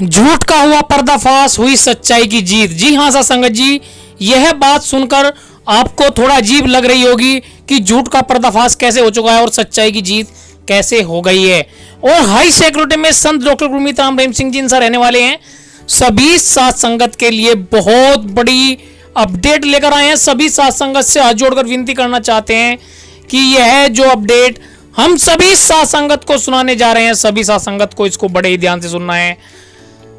झूठ का हुआ पर्दाफाश, हुई सच्चाई की जीत। जी हाँ सा संगत जी, यह बात सुनकर आपको थोड़ा अजीब लग रही होगी कि झूठ का पर्दाफाश कैसे हो चुका है और सच्चाई की जीत कैसे हो गई है। और हाई सिक्योरिटी में संत डॉक्टर गुरमीत राम रहीम सिंह जी इनसा रहने वाले हैं। सभी साथ संगत के लिए बहुत बड़ी अपडेट लेकर आए हैं। सभी साथ संगत से हाथ जोड़कर विनती करना चाहते हैं कि यह जो अपडेट हम सभी साथ संगत को सुनाने जा रहे हैं, सभी साथ संगत को इसको बड़े ही ध्यान से सुनना है।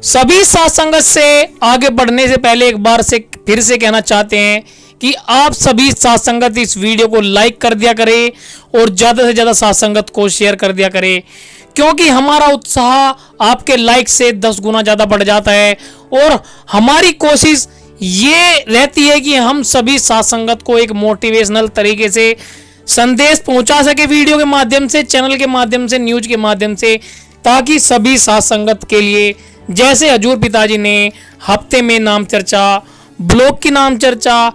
सभी साथ संगत से आगे बढ़ने से पहले एक बार से फिर से कहना चाहते हैं कि आप सभी साथ संगत इस वीडियो को लाइक कर दिया करें और ज़्यादा से ज़्यादा साथ संगत को शेयर कर दिया करें, क्योंकि हमारा उत्साह आपके लाइक से 10 गुना ज़्यादा बढ़ जाता है। और हमारी कोशिश ये रहती है कि हम सभी साथ संगत को एक मोटिवेशनल तरीके से संदेश पहुंचा सके, वीडियो के माध्यम से, चैनल के माध्यम से, न्यूज के माध्यम से, ताकि सभी साथ संगत के लिए जैसे हजूर पिताजी ने हफ्ते में नाम चर्चा, ब्लॉग की नाम चर्चा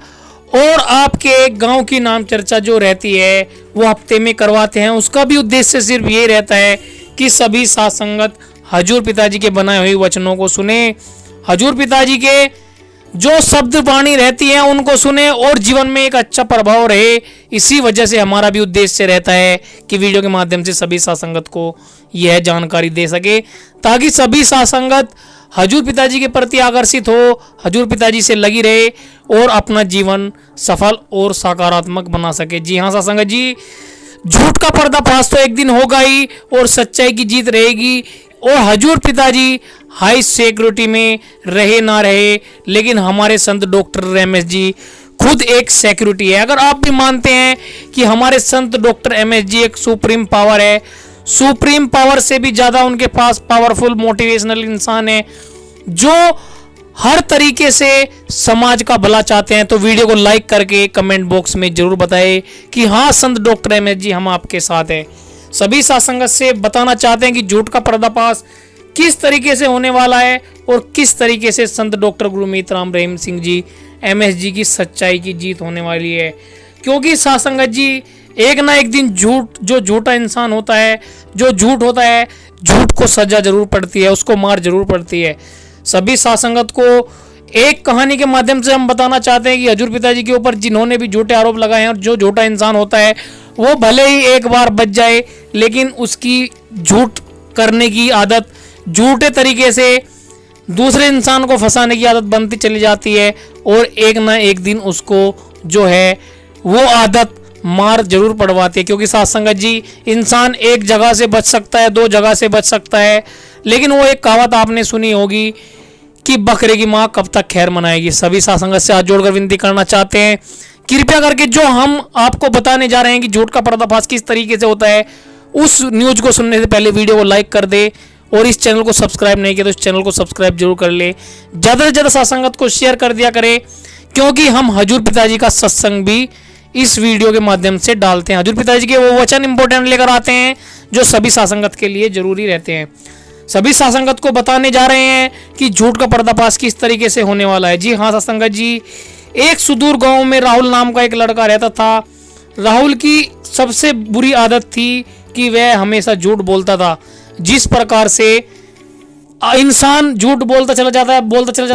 और आपके गांव की नाम चर्चा जो रहती है वो हफ्ते में करवाते हैं, उसका भी उद्देश्य सिर्फ ये रहता है कि सभी साथ संगत हजूर पिताजी के बनाए हुए वचनों को सुने, हजूर पिताजी के जो शब्द वाणी रहती है उनको सुने और जीवन में एक अच्छा प्रभाव रहे। इसी वजह से हमारा भी उद्देश्य रहता है कि वीडियो के माध्यम से सभी साथ संगत को यह जानकारी दे सके, ताकि सभी साथ संगत हजूर पिताजी के प्रति आकर्षित हो, हजूर पिताजी से लगी रहे और अपना जीवन सफल और सकारात्मक बना सके। जी हाँ साथ संगत जी, झूठ का पर्दाफाश तो एक दिन होगा ही और सच्चाई की जीत रहेगी। और हजूर पिताजी हाई सिक्योरिटी में रहे ना रहे, लेकिन हमारे संत डॉक्टर रमेश जी खुद एक सिक्योरिटी है। अगर आप भी मानते हैं कि हमारे संत डॉक्टर रमेश जी एक सुप्रीम पावर है, सुप्रीम पावर से भी ज़्यादा उनके पास पावरफुल मोटिवेशनल इंसान है जो हर तरीके से समाज का भला चाहते हैं, तो वीडियो को लाइक करके कमेंट बॉक्स में जरूर बताएं कि हाँ संत डॉक्टर रमेश जी हम आपके साथ हैं। सभी साथ संगत से बताना चाहते हैं कि झूठ का पर्दाफाश किस तरीके से होने वाला है और किस तरीके से संत डॉक्टर गुरमीत राम रहीम सिंह जी एमएस जी की सच्चाई की जीत होने वाली है। क्योंकि साथ संगत जी एक ना एक दिन जो झूठा इंसान होता है, जो झूठ होता है, झूठ को सजा जरूर पड़ती है, उसको मार जरूर पड़ती है। सभी साथ संगत को एक कहानी के माध्यम से हम बताना चाहते हैं कि हजूर पिताजी के ऊपर जिन्होंने भी झूठे आरोप लगाए हैं और जो झूठा इंसान होता है वो भले ही एक बार बच जाए, लेकिन उसकी झूठ करने की आदत, झूठे तरीके से दूसरे इंसान को फंसाने की आदत बनती चली जाती है और एक ना एक दिन उसको जो है वो आदत मार जरूर पड़वाती है। क्योंकि साथ संगत जी इंसान एक जगह से बच सकता है, 2 जगह से बच सकता है, लेकिन वो एक कहावत आपने सुनी होगी कि बकरे की माँ कब तक खैर मनाएगी। सभी साथ संगत से हाथ जोड़कर विनती करना चाहते हैं, कृपया करके जो हम आपको बताने जा रहे हैं कि झूठ का पर्दाफाश किस तरीके से होता है, उस न्यूज को सुनने से पहले वीडियो को लाइक कर दे और इस चैनल को सब्सक्राइब नहीं किया तो इस चैनल को सब्सक्राइब जरूर कर ले। ज़्यादा से ज़्यादा साथ संगत को शेयर कर दिया करें, क्योंकि हम हजूर पिताजी का सत्संग भी इस वीडियो के माध्यम से डालते हैं। हजूर पिताजी के वो वचन इंपॉर्टेंट लेकर आते हैं जो सभी साथ संगत के लिए जरूरी रहते हैं। सभी साथ संगत को बताने जा रहे हैं कि झूठ का पर्दाफाश किस तरीके से होने वाला है। जी हाँ साथ संगत जी, एक सुदूर गांव में राहुल नाम का एक लड़का रहता था। राहुल की सबसे बुरी आदत थी कि वह हमेशा झूठ बोलता था। जिस प्रकार से इंसान झूठ बोलता चला जाता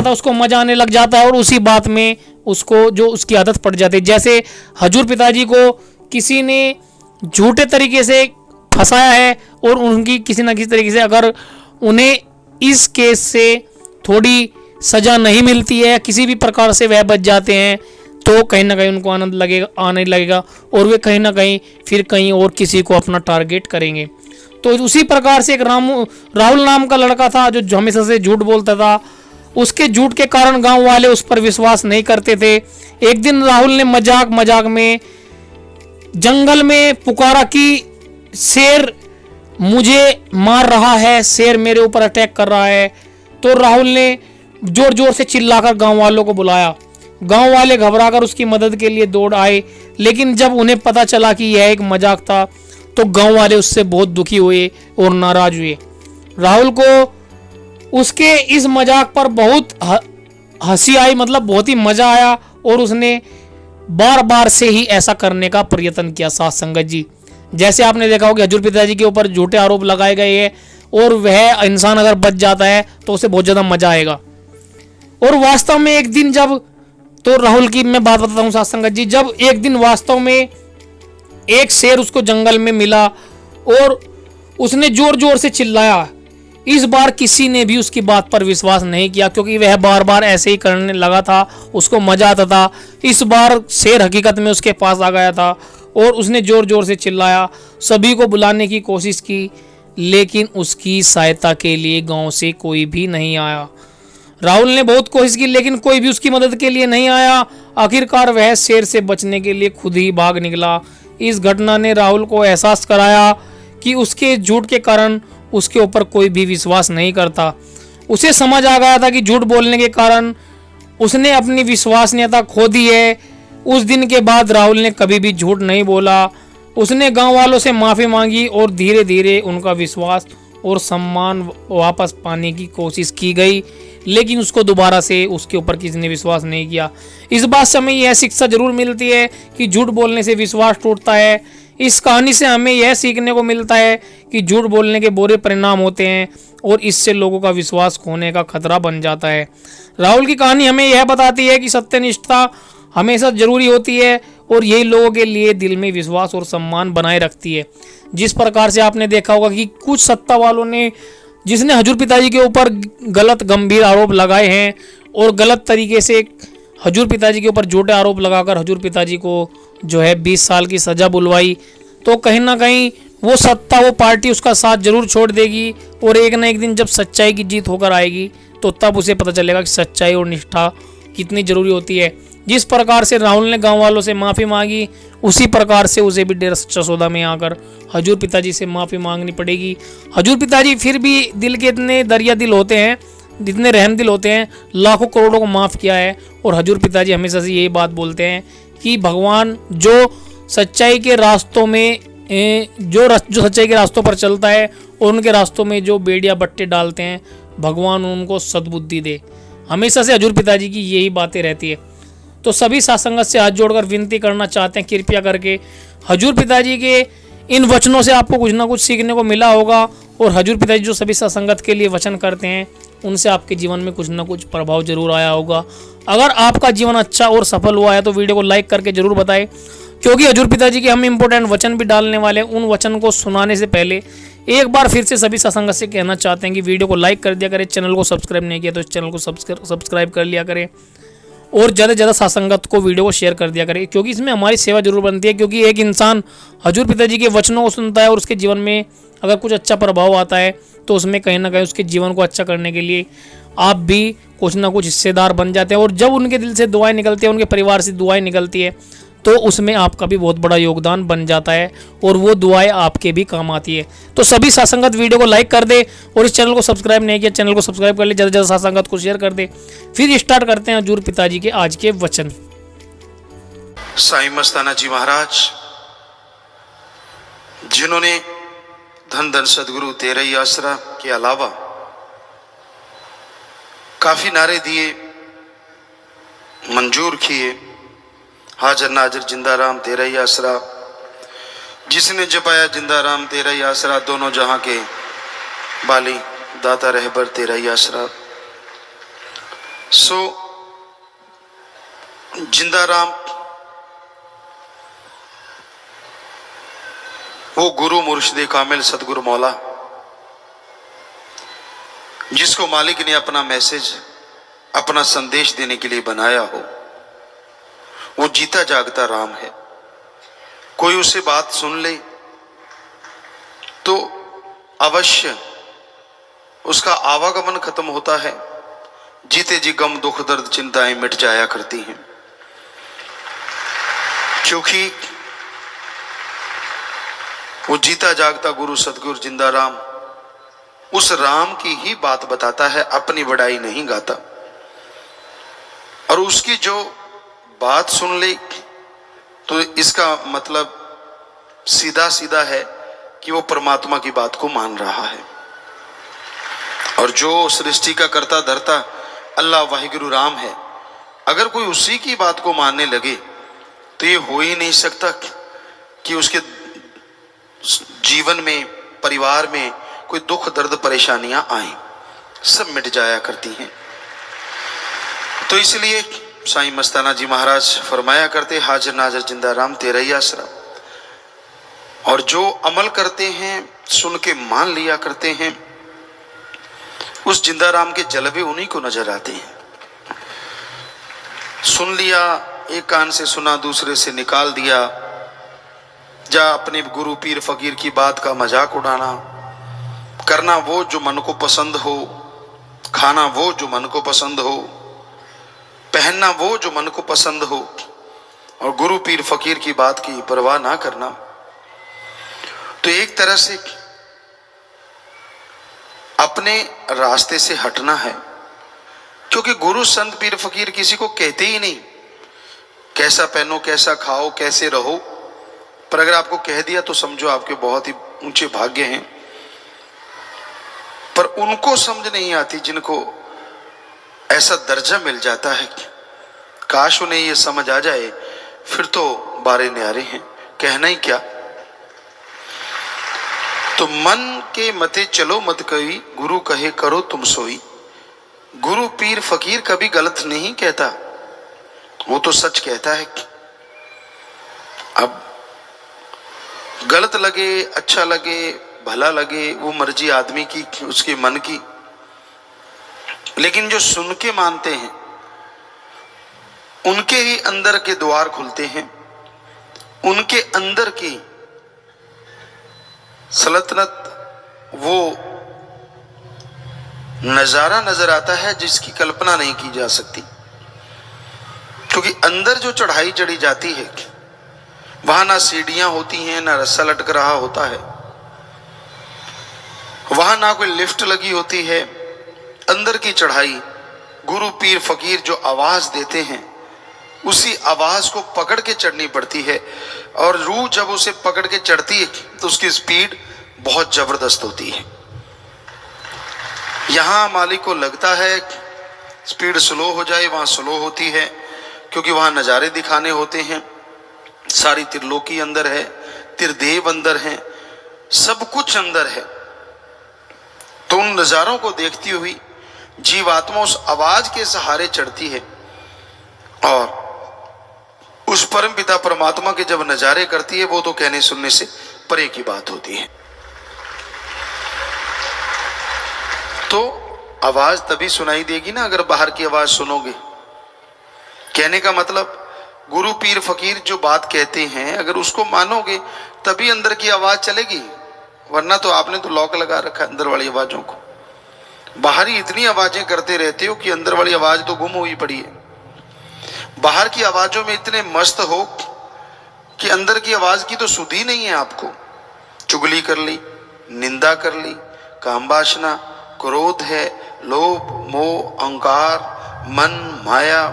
है, उसको मजा आने लग जाता है और उसी बात में उसको जो उसकी आदत पड़ जाती है। जैसे हजूर पिताजी को किसी ने झूठे तरीके से फंसाया है और उनकी किसी न किसी तरीके से अगर उन्हें इस केस से थोड़ी सजा नहीं मिलती है, किसी भी प्रकार से वह बच जाते हैं, तो कहीं ना कहीं उनको आनंद आने लगेगा और वे कहीं ना कहीं फिर कहीं और किसी को अपना टारगेट करेंगे। तो उसी प्रकार से एक राहुल नाम का लड़का था जो हमेशा से झूठ बोलता था। उसके झूठ के कारण गांव वाले उस पर विश्वास नहीं करते थे। एक दिन राहुल ने मजाक में जंगल में पुकारा कि शेर मुझे मार रहा है, शेर मेरे ऊपर अटैक कर रहा है। तो राहुल ने जोर जोर से चिल्लाकर गांव वालों को बुलाया। गांव वाले घबराकर उसकी मदद के लिए दौड़ आए, लेकिन जब उन्हें पता चला कि यह एक मजाक था तो गांव वाले उससे बहुत दुखी हुए और नाराज हुए। राहुल को उसके इस मजाक पर बहुत हंसी आई, मतलब बहुत ही मजा आया और उसने बार बार से ही ऐसा करने का प्रयत्न किया। साथ संगत जी, जैसे आपने देखा हो कि हजूर पिताजी के ऊपर झूठे आरोप लगाए गए हैं और वह इंसान अगर बच जाता है तो उसे बहुत ज़्यादा मज़ा आएगा। और वास्तव में एक दिन जब, तो राहुल की मैं बात बताता हूँ साथ संगत जी, जब एक दिन वास्तव में एक शेर उसको जंगल में मिला और उसने जोर जोर से चिल्लाया। इस बार किसी ने भी उसकी बात पर विश्वास नहीं किया, क्योंकि वह बार बार ऐसे ही करने लगा था, उसको मजा आता था। इस बार शेर हकीकत में उसके पास आ गया था और उसने जोर जोर से चिल्लाया, सभी को बुलाने की कोशिश की, लेकिन उसकी सहायता के लिए गांव से कोई भी नहीं आया। राहुल ने बहुत कोशिश की लेकिन कोई भी उसकी मदद के लिए नहीं आया। आखिरकार वह शेर से बचने के लिए खुद ही भाग निकला। इस घटना ने राहुल को एहसास कराया कि उसके झूठ के कारण उसके ऊपर कोई भी विश्वास नहीं करता। उसे समझ आ गया था कि झूठ बोलने के कारण उसने अपनी विश्वसनीयता खो दी है। उस दिन के बाद राहुल ने कभी भी झूठ नहीं बोला। उसने गांव वालों से माफ़ी मांगी और धीरे धीरे उनका विश्वास और सम्मान वापस पाने की कोशिश की गई, लेकिन उसको दोबारा से उसके ऊपर किसी ने विश्वास नहीं किया। इस बात से हमें यह शिक्षा जरूर मिलती है कि झूठ बोलने से विश्वास टूटता है। इस कहानी से हमें यह सीखने को मिलता है कि झूठ बोलने के बुरे परिणाम होते हैं और इससे लोगों का विश्वास खोने का खतरा बन जाता है। राहुल की कहानी हमें यह बताती है कि सत्यनिष्ठा हमेशा जरूरी होती है और यही लोगों के लिए दिल में विश्वास और सम्मान बनाए रखती है। जिस प्रकार से आपने देखा होगा कि कुछ सत्ता वालों ने, जिसने हजूर पिताजी के ऊपर गलत गंभीर आरोप लगाए हैं और गलत तरीके से हजूर पिताजी के ऊपर झूठे आरोप लगाकर हजूर पिताजी को जो है 20 साल की सज़ा बुलवाई, तो कहीं ना कहीं वो सत्ता, वो पार्टी उसका साथ जरूर छोड़ देगी और एक ना एक दिन जब सच्चाई की जीत होकर आएगी तो तब उसे पता चलेगा कि सच्चाई और निष्ठा कितनी ज़रूरी होती है। जिस प्रकार से राहुल ने गांव वालों से माफ़ी मांगी, उसी प्रकार से उसे भी डेरा सच्चा सौदा में आकर हजूर पिताजी से माफ़ी मांगनी पड़ेगी। हजूर पिताजी फिर भी दिल के इतने दरिया दिल होते हैं, इतने रहम दिल होते हैं, लाखों करोड़ों को माफ़ किया है। और हजूर पिताजी हमेशा से यही बात बोलते हैं कि भगवान जो सच्चाई के रास्तों में जो सच्चाई के रास्तों पर चलता है और उनके रास्तों में जो बेड़िया बट्टे डालते हैं, भगवान उनको सद्बुद्धि दे। हमेशा से हजूर पिताजी की यही बातें रहती है। तो सभी सत्संगत से हाथ जोड़कर विनती करना चाहते हैं, कृपया करके हजूर पिताजी के इन वचनों से आपको कुछ ना कुछ सीखने को मिला होगा और हजूर पिताजी जो सभी सत्संगत के लिए वचन करते हैं उनसे आपके जीवन में कुछ ना कुछ प्रभाव जरूर आया होगा। अगर आपका जीवन अच्छा और सफल हुआ है तो वीडियो को लाइक करके जरूर बताएं, क्योंकि हजूर पिताजी के हम इंपॉर्टेंट वचन भी डालने वाले हैं। उन वचन को सुनाने से पहले एक बार फिर से सभी सत्संगत से कहना चाहते हैं कि वीडियो को लाइक कर दिया करें, चैनल को सब्सक्राइब नहीं किया तो इस चैनल को सब्सक्राइब कर लिया करें और ज़्यादा से ज़्यादा सत्संगत को वीडियो को शेयर कर दिया करें, क्योंकि इसमें हमारी सेवा जरूर बनती है। क्योंकि एक इंसान हजूर पिताजी के वचनों को सुनता है और उसके जीवन में अगर कुछ अच्छा प्रभाव आता है तो उसमें कहीं ना कहीं उसके जीवन को अच्छा करने के लिए आप भी कुछ ना कुछ हिस्सेदार बन जाते हैं। और जब उनके दिल से दुआएं निकलती हैं, उनके परिवार से दुआएं निकलती है, तो उसमें आपका भी बहुत बड़ा योगदान बन जाता है और वो दुआएं आपके भी काम आती है। तो सभी सत्संगत वीडियो को लाइक कर दे और इस चैनल को सब्सक्राइब नहीं किया चैनल को सब्सक्राइब कर ले, ज़्यादा से ज़्यादा सत्संगत को शेयर कर दे। फिर स्टार्ट करते हैं हजूर पिताजी के आज के वचन। साईं मस्ताना जी महाराज, जिन्होंने धन धन सदगुरु तेरा ही आसरा के अलावा काफी नारे दिए, मंजूर किए, हाजर नाजर जिंदा राम तेरा ही आसरा, जिसने जपाया जिंदा राम तेरा ही आसरा, दोनों जहां के बाली दाता रहबर तेरा ही आसरा। सो जिंदा राम वो गुरु मुर्शिद कामिल सतगुरु मौला, जिसको मालिक ने अपना मैसेज, अपना संदेश देने के लिए बनाया हो, वो जीता जागता राम है। कोई उसे बात सुन ले तो अवश्य उसका आवागमन खत्म होता है, जीते जी गम दुख दर्द चिंताएं मिट जाया करती हैं। क्योंकि वो जीता जागता गुरु सतगुरु जिंदा राम उस राम की ही बात बताता है, अपनी बड़ाई नहीं गाता। और उसकी जो बात सुन ले तो इसका मतलब सीधा सीधा है कि वो परमात्मा की बात को मान रहा है। और जो सृष्टि का कर्ता धर्ता अल्लाह वाहिगुरु राम है, अगर कोई उसी की बात को मानने लगे तो ये हो ही नहीं सकता कि उसके जीवन में, परिवार में कोई दुख दर्द परेशानियां आए, सब मिट जाया करती हैं। तो इसलिए साईं मस्ताना जी महाराज फरमाया करते, हाजिर नाजर जिंदा राम तेरा ही आसरा। और जो अमल करते हैं, सुन के मान लिया करते हैं, उस जिंदा राम के जलवे उन्हीं को नजर आते हैं। सुन लिया, एक कान से सुना, दूसरे से निकाल दिया, जा अपने गुरु पीर फकीर की बात का मजाक उड़ाना, करना वो जो मन को पसंद हो, खाना वो जो मन को पसंद हो, पहनना वो जो मन को पसंद हो, और गुरु पीर फकीर की बात की परवाह ना करना। तो एक तरह से अपने रास्ते से हटना है, क्योंकि गुरु संत पीर फकीर किसी को कहते ही नहीं कैसा पहनो, कैसा खाओ, कैसे रहो। पर अगर आपको कह दिया तो समझो आपके बहुत ही ऊंचे भाग्य हैं। पर उनको समझ नहीं आती जिनको ऐसा दर्जा मिल जाता है। काश उन्हें ये समझ आ जाए, फिर तो बारे न्यारे हैं, कहना ही क्या। तो मन के मते चलो मत कही, गुरु कहे करो तुम सोई। गुरु पीर फकीर कभी गलत नहीं कहता, वो तो सच कहता है। अब गलत लगे, अच्छा लगे, भला लगे, वो मर्जी आदमी की, उसके मन की। लेकिन जो सुन के मानते हैं उनके ही अंदर के द्वार खुलते हैं, उनके अंदर की सल्तनत, वो नजारा नजर आता है जिसकी कल्पना नहीं की जा सकती। क्योंकि अंदर जो चढ़ाई चढ़ी जाती है, वहां ना सीढ़ियां होती हैं, ना रस्सा लटक रहा होता है, वहां ना कोई लिफ्ट लगी होती है। अंदर की चढ़ाई गुरु पीर फकीर जो आवाज देते हैं, उसी आवाज को पकड़ के चढ़नी पड़ती है। और रूह जब उसे पकड़ के चढ़ती है तो उसकी स्पीड बहुत जबरदस्त होती है। यहां मालिक को लगता है स्पीड स्लो हो जाए, वहां स्लो होती है, क्योंकि वहां नजारे दिखाने होते हैं। सारी त्रिलोकी अंदर है, त्रिदेव अंदर है, सब कुछ अंदर है। तो उन नजारों को देखती हुई जीवात्मा उस आवाज के सहारे चढ़ती है, और उस परम पिता परमात्मा के जब नजारे करती है, वो तो कहने सुनने से परे की बात होती है। तो आवाज तभी सुनाई देगी ना अगर बाहर की आवाज सुनोगे। कहने का मतलब गुरु पीर फकीर जो बात कहते हैं, अगर उसको मानोगे तभी अंदर की आवाज चलेगी, वरना तो आपने तो लॉक लगा रखा अंदर वाली आवाजों को। बाहरी इतनी आवाजें करते रहते हो कि अंदर वाली आवाज तो गुम हुई पड़ी है। बाहर की आवाजों में इतने मस्त हो कि अंदर की आवाज की तो सुध ही नहीं है आपको। चुगली कर ली, निंदा कर ली, काम वासना, क्रोध है, लोभ, मोह, अहंकार, मन, माया,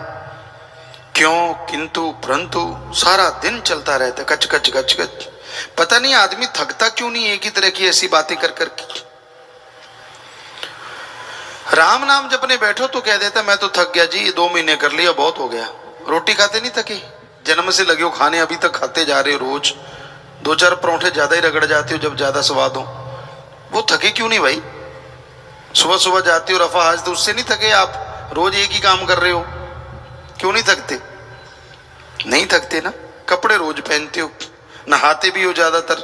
क्यों, किंतु, परंतु, सारा दिन चलता रहता है, कच कच कच कच। पता नहीं आदमी थकता क्यों नहीं एक ही तरह की ऐसी बातें कर करके। राम नाम जपने बैठो तो कह देता मैं तो थक गया जी, 2 महीने कर लिया, बहुत हो गया। रोटी खाते नहीं थके, जन्म से लगे हो खाने, अभी तक खाते जा रहे हो। रोज 2-4 परोठे ज्यादा ही रगड़ जाते हो जब ज्यादा स्वाद हो। वो थके क्यों नहीं भाई? सुबह सुबह जाते हो रफा हाज, तो उससे नहीं थके आप? रोज एक ही काम कर रहे हो, क्यों नहीं थकते? नहीं थकते ना। कपड़े रोज पहनते हो, नहाते भी हो ज्यादातर,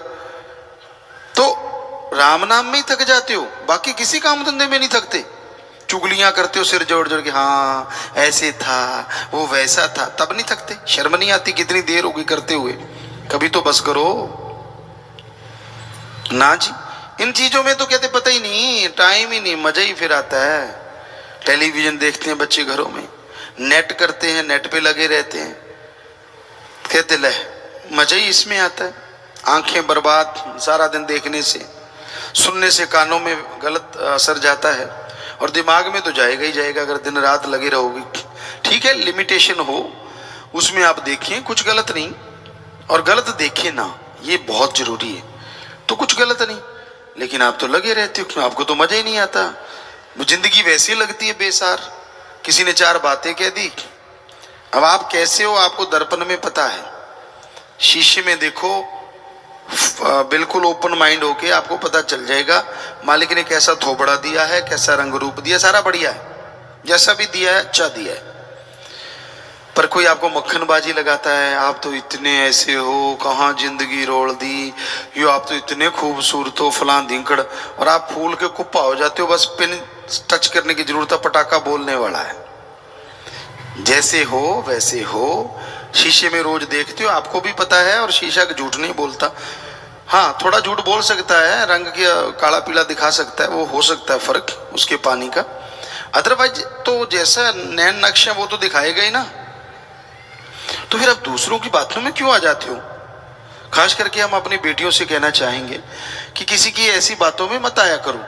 तो राम नाम में ही थक जाते हो, बाकी किसी काम धंधे में नहीं थकते। चुगलियां करते हो सिर जोड़ जोड़ के, हाँ ऐसे था, वो वैसा था, तब नहीं थकते? शर्म नहीं आती? कितनी देर होगी करते हुए, कभी तो बस करो ना जी। इन चीजों में तो कहते पता ही नहीं, टाइम ही नहीं, मजा ही फिर आता है। टेलीविजन देखते हैं बच्चे घरों में, नेट करते हैं, नेट पे लगे रहते हैं, कहते ले मजा ही इसमें आता है। आंखें बर्बाद सारा दिन देखने से, सुनने से कानों में गलत असर जाता है, और दिमाग में तो जाएगा ही जाएगा अगर दिन रात लगे रहोगे। ठीक है, लिमिटेशन हो उसमें आप देखिए, कुछ गलत नहीं, और गलत देखिए ना, ये बहुत जरूरी है। तो कुछ गलत नहीं, लेकिन आप तो लगे रहते हो, आपको तो मजा ही नहीं आता। जिंदगी वैसी लगती है बेसार। किसी ने 4 बातें कह दी, अब आप कैसे हो आपको दर्पण में पता है। शीशे में देखो बिल्कुल ओपन माइंड होके आपको पता चल जाएगा मालिक ने कैसा थोबड़ा दिया है, कैसा रंग रूप दिया, सारा बढ़िया है, जैसा भी दिया है अच्छा दिया है। पर कोई आपको मक्खनबाजी लगाता है, आप तो इतने ऐसे हो, कहाँ जिंदगी रोल दी, यो आप तो इतने खूबसूरत हो, फलां धिंकड़, और आप फूल के कुप्पा हो जाते हो, बस पिन टच करने की जरूरत है, पटाखा बोलने वाला है। जैसे हो वैसे हो, शीशे में रोज देखते हो, आपको भी पता है, और शीशा झूठ नहीं बोलता। हाँ, थोड़ा झूठ बोल सकता है, रंग के काला पीला दिखा सकता है, वो हो सकता है फर्क उसके पानी का, अदरवाइज तो जैसा नैन नक्श है वो तो दिखाएगा ही ना। तो फिर आप दूसरों की बातों में क्यों आ जाते हो? खास करके हम अपनी बेटियों से कहना चाहेंगे कि किसी की ऐसी बातों में मत आया करो,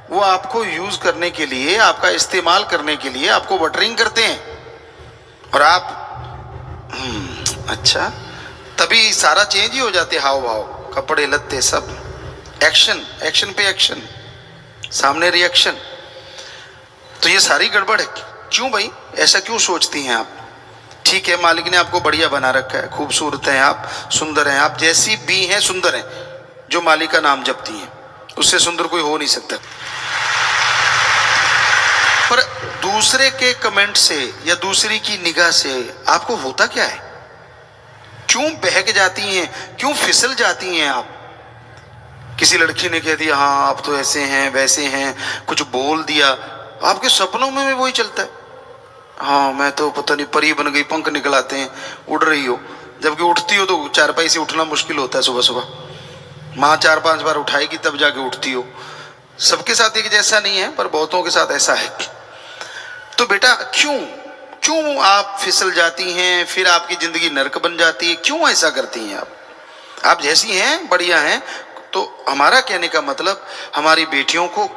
वो आपको यूज करने के लिए, आपका इस्तेमाल करने के लिए आपको बटरिंग करते हैं, और आप अच्छा, तभी सारा चेंज ही हो जाते, हाव भाव, कपड़े लत्ते सब, एक्शन, एक्शन पे एक्शन, सामने रिएक्शन। तो ये सारी गड़बड़ है। क्यों भाई, ऐसा क्यों सोचती हैं आप? ठीक है, मालिक ने आपको बढ़िया बना रखा है, खूबसूरत हैं आप, सुंदर हैं आप, जैसी भी हैं सुंदर हैं, जो मालिक का नाम जपती हैं, उससे सुंदर कोई हो नहीं सकता। पर दूसरे के कमेंट से या दूसरी की निगाह से आपको होता क्या है? क्यों बहक जाती हैं, क्यों फिसल जाती हैं आप? किसी लड़की ने कह दिया हाँ आप तो ऐसे हैं वैसे हैं, कुछ बोल दिया, आपके सपनों में भी वही चलता है, हाँ मैं तो पता नहीं परी बन गई, पंख निकल आते हैं, उड़ रही हो, जबकि उठती हो तो चारपाई से उठना मुश्किल होता है, सुबह सुबह माँ 4-5 बार उठाएगी तब जाके उठती हो। सबके साथ एक जैसा नहीं है, पर बहुतों के साथ ऐसा है। तो बेटा क्यों आप फिसल जाती हैं, फिर आपकी जिंदगी नरक बन जाती है, क्यों ऐसा करती हैं आप जैसी हैं बढ़िया हैं। तो हमारा कहने का मतलब, हमारी बेटियों को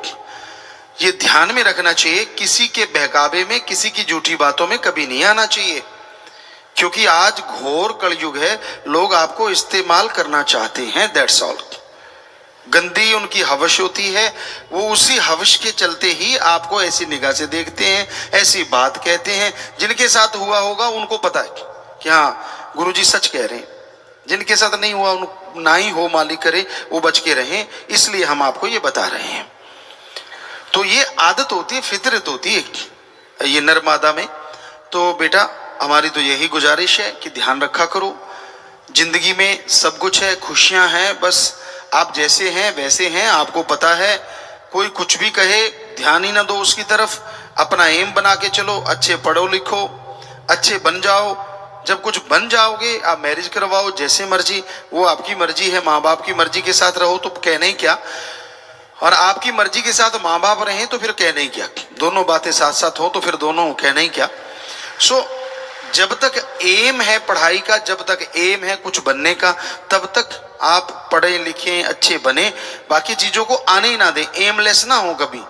ये ध्यान में रखना चाहिए, किसी के बहकावे में, किसी की झूठी बातों में कभी नहीं आना चाहिए, क्योंकि आज घोर कलयुग है, लोग आपको इस्तेमाल करना चाहते हैं, दैट्स ऑल। गंदी उनकी हवश होती है, वो उसी हवश के चलते ही आपको ऐसी निगाह से देखते हैं, ऐसी बात कहते हैं। जिनके साथ हुआ होगा उनको पता है कि हाँ गुरुजी सच कह रहे हैं, जिनके साथ नहीं हुआ ना ही हो, मालिक करे वो बच के रहें, इसलिए हम आपको ये बता रहे हैं। तो ये आदत होती है, फितरत होती है ये नर मादा में। तो बेटा हमारी तो यही गुजारिश है कि ध्यान रखा करो, जिंदगी में सब कुछ है, खुशियां हैं, बस आप जैसे हैं वैसे हैं, आपको पता है। कोई कुछ भी कहे ध्यान ही ना दो उसकी तरफ, अपना एम बना के चलो, अच्छे पढ़ो लिखो, अच्छे बन जाओ। जब कुछ बन जाओगे आप मैरिज करवाओ जैसे मर्जी, वो आपकी मर्जी है, माँ बाप की मर्जी के साथ रहो तो कहना ही क्या, और आपकी मर्जी के साथ माँ बाप रहें तो फिर कहना ही क्या, दोनों बातें साथ साथ हो तो फिर दोनों कहना ही क्या। सो जब तक एम है पढ़ाई का, जब तक एम है कुछ बनने का, तब तक आप पढ़े लिखें, अच्छे बने, बाकी चीजों को आने ही ना दें, एमलेस ना हो कभी,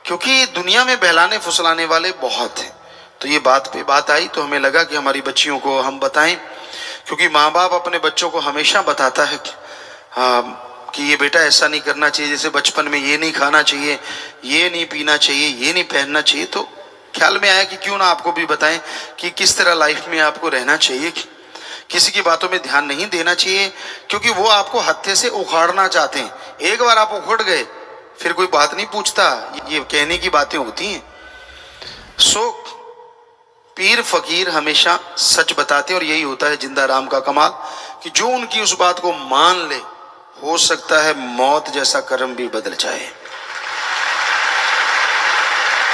क्योंकि दुनिया में बहलाने फुसलाने वाले बहुत हैं। तो ये बात पे बात आई तो हमें लगा कि हमारी बच्चियों को हम बताएं, क्योंकि माँ बाप अपने बच्चों को हमेशा बताता है कि ये बेटा ऐसा नहीं करना चाहिए, जैसे बचपन में ये नहीं खाना चाहिए, ये नहीं पीना चाहिए, ये नहीं पहनना चाहिए। तो ख्याल में आया कि क्यों ना आपको भी बताएं कि किस तरह लाइफ में आपको रहना चाहिए, किसी की बातों में ध्यान नहीं देना चाहिए, क्योंकि वो आपको हत्थे से उखाड़ना चाहते हैं। एक बार आप उखड़ गए फिर कोई बात नहीं पूछता, ये कहने की बातें होती हैं। सो पीर फकीर हमेशा सच बताते हैं, और यही होता है जिंदा राम का कमाल, कि जो उनकी उस बात को मान ले, हो सकता है मौत जैसा कर्म भी बदल जाए,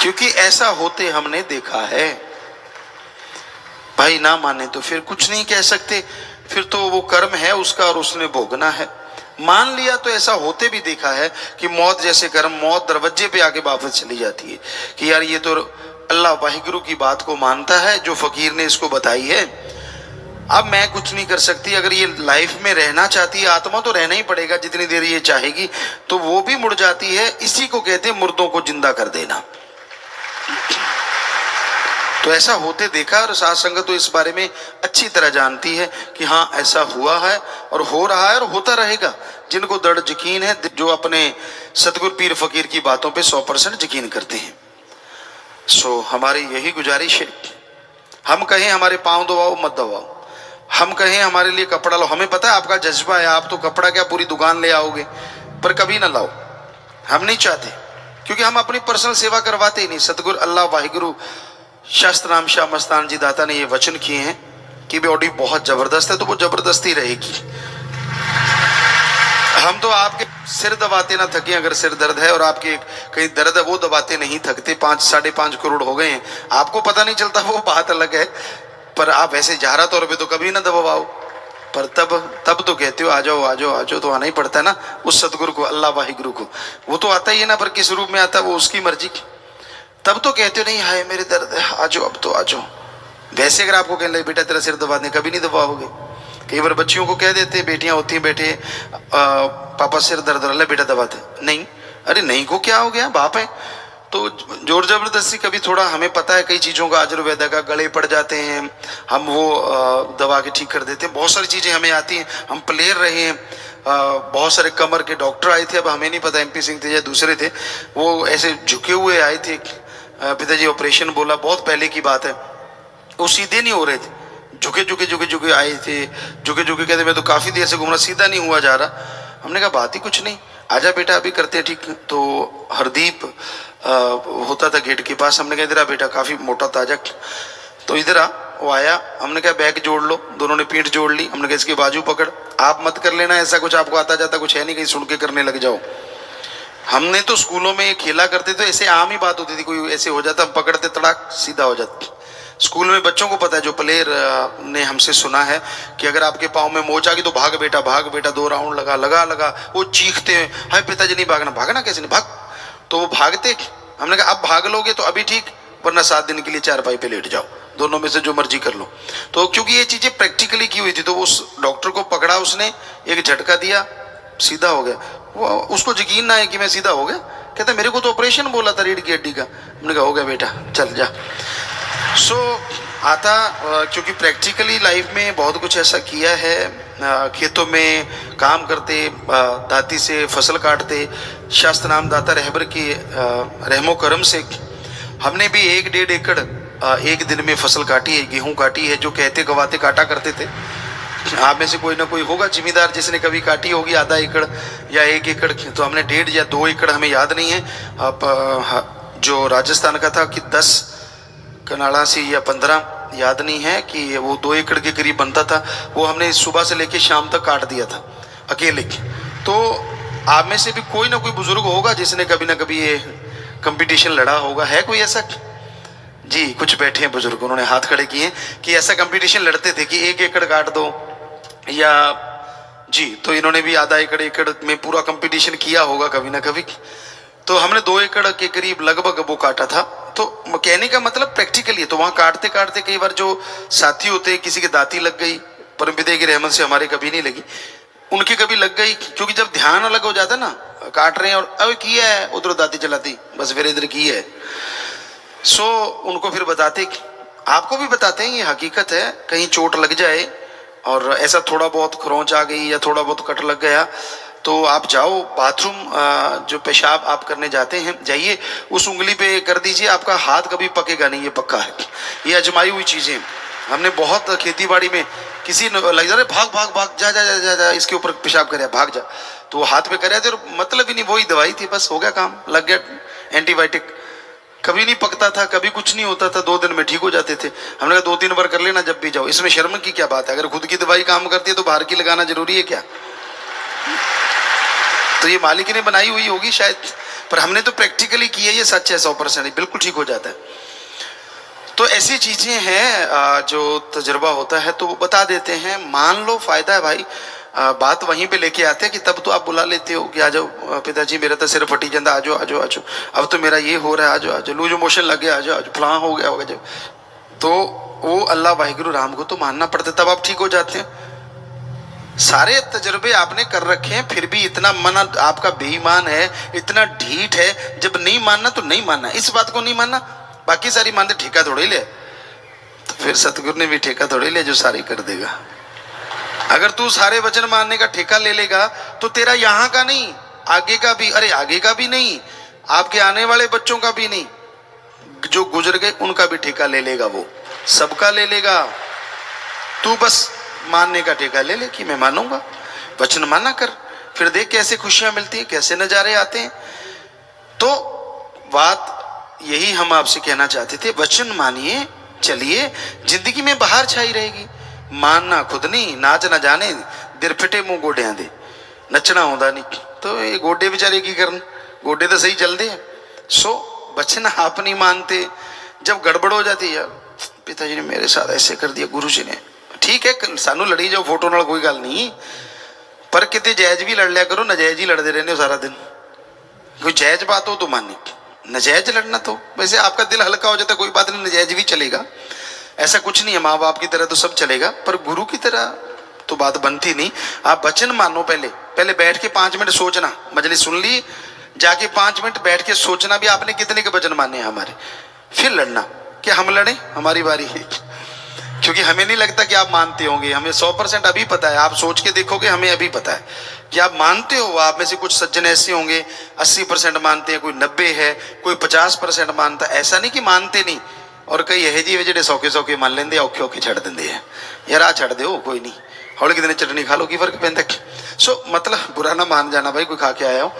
क्योंकि ऐसा होते हमने देखा है। भाई ना माने तो फिर कुछ नहीं कह सकते, फिर तो वो कर्म है उसका और उसने भोगना है। मान लिया तो ऐसा होते भी देखा है कि मौत जैसे कर्म, मौत दरवाजे पे आके वापस चली जाती है कि यार ये तो अल्लाह वाहिगुरु की बात को मानता है, जो फकीर ने इसको बताई है, अब मैं कुछ नहीं कर सकती। अगर ये लाइफ में रहना चाहती है आत्मा तो रहना ही पड़ेगा, जितनी देर ये चाहेगी, तो वो भी मुड़ जाती है। इसी को कहते हैं मुर्दों को जिंदा कर देना। तो ऐसा होते देखा, और साध संगत तो इस बारे में अच्छी तरह जानती है कि हाँ ऐसा हुआ है और हो रहा है और होता रहेगा। जिनको दृढ़ यकीन है, जो अपने सतगुरु पीर फकीर की बातों पे 100% यकीन करते हैं। सो हमारी यही गुजारिश है, हम कहें हमारे पांव दबाओ मत दबाओ, हम कहें हमारे लिए कपड़ा लो, हमें पता है आपका जज्बा है, आप तो कपड़ा क्या पूरी दुकान ले आओगे, पर कभी ना लाओ, हम नहीं चाहते, क्योंकि हम अपनी पर्सनल सेवा करवाते ही नहीं। सतगुरु अल्लाह वाहिगुरु शास्त्र नाम शाह मस्तान जी दाता ने ये वचन किए हैं कि बॉडी बहुत जबरदस्त है तो वो जबरदस्ती रहेगी। हम तो आपके सिर दबाते ना थके, अगर सिर दर्द है और आपके कहीं दर्द है वो दबाते नहीं थकते। 5-5.5 करोड़ हो गए हैं, आपको पता नहीं चलता, वो बात अलग है, पर आप ऐसे जाहरा तौर पे तो कभी ना दबाओ, पर तब तो कहते हो आ जाओ आ जाओ आ जाओ, तो आना ही पड़ता है ना उस सतगुरु को, अल्लाह वाहिगुरु को। वो तो आता ही है ना, पर किस रूप में आता है वो उसकी मर्जी की। तब तो कहते हो नहीं हाय मेरे दर्द है, आ जाओ अब तो आ जाओ। वैसे अगर आपको कहने लगे बेटा तेरा सिर दबा दें, कभी नहीं दबाओगे। कई बार बच्चियों को कह देते, बेटियां होती हैं, बैठे पापा सिर दर्द रहा बेटा दबा दे, नहीं, अरे नहीं को क्या हो गया, बाप है। तो जोर जबरदस्ती कभी थोड़ा, हमें पता है कई चीज़ों का आयुर्वेद का, गले पड़ जाते हैं, हम वो दबा के ठीक कर देते हैं। बहुत सारी चीज़ें हमें आती हैं, हम प्लेयर रहे हैं, बहुत सारे कमर के डॉक्टर आए थे, अब हमें नहीं पता MP सिंह थे या दूसरे थे, वो ऐसे झुके हुए आए थे, पिताजी ऑपरेशन बोला, बहुत पहले की बात है, वो सीधे नहीं हो रहे थे, झुके झुके झुके झुके आए थे, झुके झुके कहते मैं तो काफ़ी देर से घूम रहा, सीधा नहीं हुआ जा रहा। हमने कहा बात ही कुछ नहीं, आजा बेटा अभी करते हैं ठीक। तो हरदीप होता था गेट के पास, हमने कहा इधर आ बेटा, काफ़ी मोटा ताजा, तो इधर आ। वो आया, हमने कहा बैग जोड़ लो, दोनों ने पीठ जोड़ ली, हमने कहा इसकी बाजू पकड़, आप मत कर लेना ऐसा कुछ, आपको आता जाता कुछ है नहीं, कहीं सुन के करने लग जाओ। हमने तो स्कूलों में खेला करते तो ऐसे आम ही बात होती थी, कोई ऐसे हो जाता हम पकड़ते तड़ाक सीधा हो जाता। स्कूल में बच्चों को पता है, जो प्लेयर ने हमसे सुना है कि अगर आपके पाँव में मोच आ गई तो भाग बेटा 2 राउंड लगा लगा लगा, वो चीखते हैं हाय पिताजी नहीं भागना, भागना कैसे नहीं, भाग, तो वो भागते। हमने कहा अब भाग लोगे तो अभी ठीक, वरना 7 दिन के लिए चारपाई पे लेट जाओ, दोनों में से जो मर्जी कर लो। तो क्योंकि ये चीज़ें प्रैक्टिकली की हुई थी, तो उस डॉक्टर को पकड़ा, उसने एक झटका दिया, सीधा हो गया। वो उसको यकीन ना है कि मैं सीधा हो गया, कहता मेरे को तो ऑपरेशन बोला था रीढ़ की हड्डी का। हमने कहा हो गया बेटा चल जा। सो आता, क्योंकि प्रैक्टिकली लाइफ में बहुत कुछ ऐसा किया है, खेतों में काम करते, दाती से फसल काटते, शास्त्र नाम दाता रहबर की रहमो करम से हमने भी 1-1.5 एकड़ एक दिन में फसल काटी है, गेहूं काटी है, जो कहते गवाते काटा करते थे। आप में से कोई ना कोई होगा जिम्मेदार जिसने कभी काटी होगी आधा एकड़ या 1 एकड़, तो हमने 1.5 या 2 एकड़, हमें याद नहीं है। अब जो राजस्थान का था कि 10 कनाड़ा से या 15, याद नहीं है, कि वो 2 एकड़ के करीब बनता था, वो हमने सुबह से लेके शाम तक काट दिया था अकेले। तो आप में से भी कोई ना कोई बुजुर्ग होगा जिसने कभी ना कभी ये कंपटीशन लड़ा होगा, है कोई ऐसा? जी कुछ बैठे हैं बुजुर्ग, उन्होंने हाथ खड़े किए कि ऐसा कंपटीशन लड़ते थे कि 1 एकड़ काट दो, या जी, तो इन्होंने भी आधा एकड़ में पूरा कंपटीशन किया होगा कभी ना कभी। तो हमने 2 एकड़ के करीब लगभग वो काटा था। तो कहने का मतलब प्रैक्टिकली, तो वहाँ काटते काटते कई बार जो साथी होते हैं, किसी की दाती लग गई, परमपिता की रहमत से हमारे कभी नहीं लगी, उनकी कभी लग गई, क्योंकि जब ध्यान अलग हो जाता ना, काट रहे हैं और अब किया है, उधर दाती चलाती, बस फिर इधर की है। सो उनको फिर बताते, आपको भी बताते हैं ये हकीकत है, कहीं चोट लग जाए और ऐसा थोड़ा बहुत खरोंच आ गई या थोड़ा बहुत कट लग गया, तो आप जाओ बाथरूम, जो पेशाब आप करने जाते हैं, जाइए उस उंगली पे कर दीजिए, आपका हाथ कभी पकेगा नहीं, ये पक्का है, ये अजमाई हुई चीज़ें। हमने बहुत खेती बाड़ी में किसी लग जा रहे भाग भाग भाग जा जा जा जा, जा इसके ऊपर पेशाब करे भाग जा, तो वो हाथ पे करे थे, मतलब ही नहीं, वही दवाई थी, बस हो गया काम, लग गया एंटीबायोटिक। कभी नहीं पकता था, कभी कुछ नहीं होता था, 2 दिन में ठीक हो जाते थे। हमने कहा 2-3 बार कर लेना जब भी जाओ, इसमें शर्म की क्या बात है, अगर खुद की दवाई काम करती है तो बाहर की लगाना जरूरी है क्या? तो ये मालिक ने बनाई हुई होगी शायद, पर हमने तो प्रैक्टिकली की है, ये सच है, 100% बिल्कुल ठीक हो जाता है। तो ऐसी चीजें हैं जो तजुर्बा होता है तो वो बता देते हैं, मान लो फायदा है भाई, बात वहीं पे लेके आते हैं कि तब तो आप बुला लेते हो कि आ जाओ पिताजी मेरा तो सिर फटी जाता, आ जाओ आ जाओ आ जाओ, अब तो मेरा ये हो रहा है, आ जाओ आ जाओ, लूज मोशन लग गया, आ जाओ फलां हो गया होगा जब, तो वो अल्लाह वाहिगुरु राम को तो मानना पड़ता, तब आप ठीक हो जाते हैं। सारे तजर्बे आपने कर रखे हैं, फिर भी इतना मन आपका बेईमान है, इतना ढीठ है, जब नहीं मानना तो नहीं मानना, इस बात को नहीं मानना, बाकी सारी मानते ठेका थोड़ी ले, तो फिर सतगुरु ने भी ठेका थोड़ी ले जो सारी कर देगा। अगर तू सारे वचन मानने का ठेका ले लेगा तो तेरा यहाँ का नहीं, आगे का भी, अरे आगे का भी नहीं, आपके आने वाले बच्चों का भी नहीं, जो गुजर गए उनका भी ठेका ले लेगा, वो सबका ले लेगा। तू बस मानने का टेका ले ले कि मैं मानूंगा, वचन माना कर, फिर देख कैसे खुशियां मिलती हैं, कैसे नजारे आते हैं। तो बात यही हम आपसे कहना चाहते थे, वचन मानिए, चलिए, जिंदगी में बाहर छाई रहेगी। मानना खुद नहीं, नाच ना जाने दिर फिटे मुंह गोडियां दे, नचना होता नहीं। तो ये गोडे बेचारे की करन, गोडे तो सही चलते हैं। सो वचन आप नहीं मानते, जब गड़बड़ हो जाती है, पिताजी ने मेरे साथ ऐसे कर दिया, गुरु जी ने, ठीक है सानू लड़ी जाओ फोटो नाल, कोई गल नहीं, पर कितने जायज भी लड़ लिया करो, नजायज ही लड़ते रहने हो सारा दिन। कोई जायज बात हो तो माने, नजायज लड़ना तो वैसे आपका दिल हल्का हो जाता है, कोई बात नहीं, नजायज भी चलेगा, ऐसा कुछ नहीं है। माँ बाप की तरह तो सब चलेगा, पर गुरु की तरह तो बात बनती नहीं। आप वचन मानो, पहले बैठ के 5 मिनट सोचना, मजलिस सुन ली, जाके 5 मिनट बैठ के सोचना भी आपने कितने के वचन माने हैं हमारे, फिर लड़ना। क्या हम लड़े? हमारी बारी है, क्योंकि हमें नहीं लगता कि आप मानते होंगे, हमें 100% अभी पता है। आप सोच के देखोगे, हमें अभी पता है कि आप मानते हो। आप में से कुछ सज्जन ऐसे होंगे 80% मानते हैं, कोई 90 है, कोई 50% मानता है। ऐसा नहीं कि मानते नहीं, और कई यह जी ਜਿਹੜੇ 100 मान लेंगे, औखे औखे छड़ देंगे है, यार आ छड़ दो कोई नहीं, हौले कितने चटनी खा लो, की फर्क पैंदा। सो मतलब बुरा ना मान जाना भाई, कोई खा के आया हो।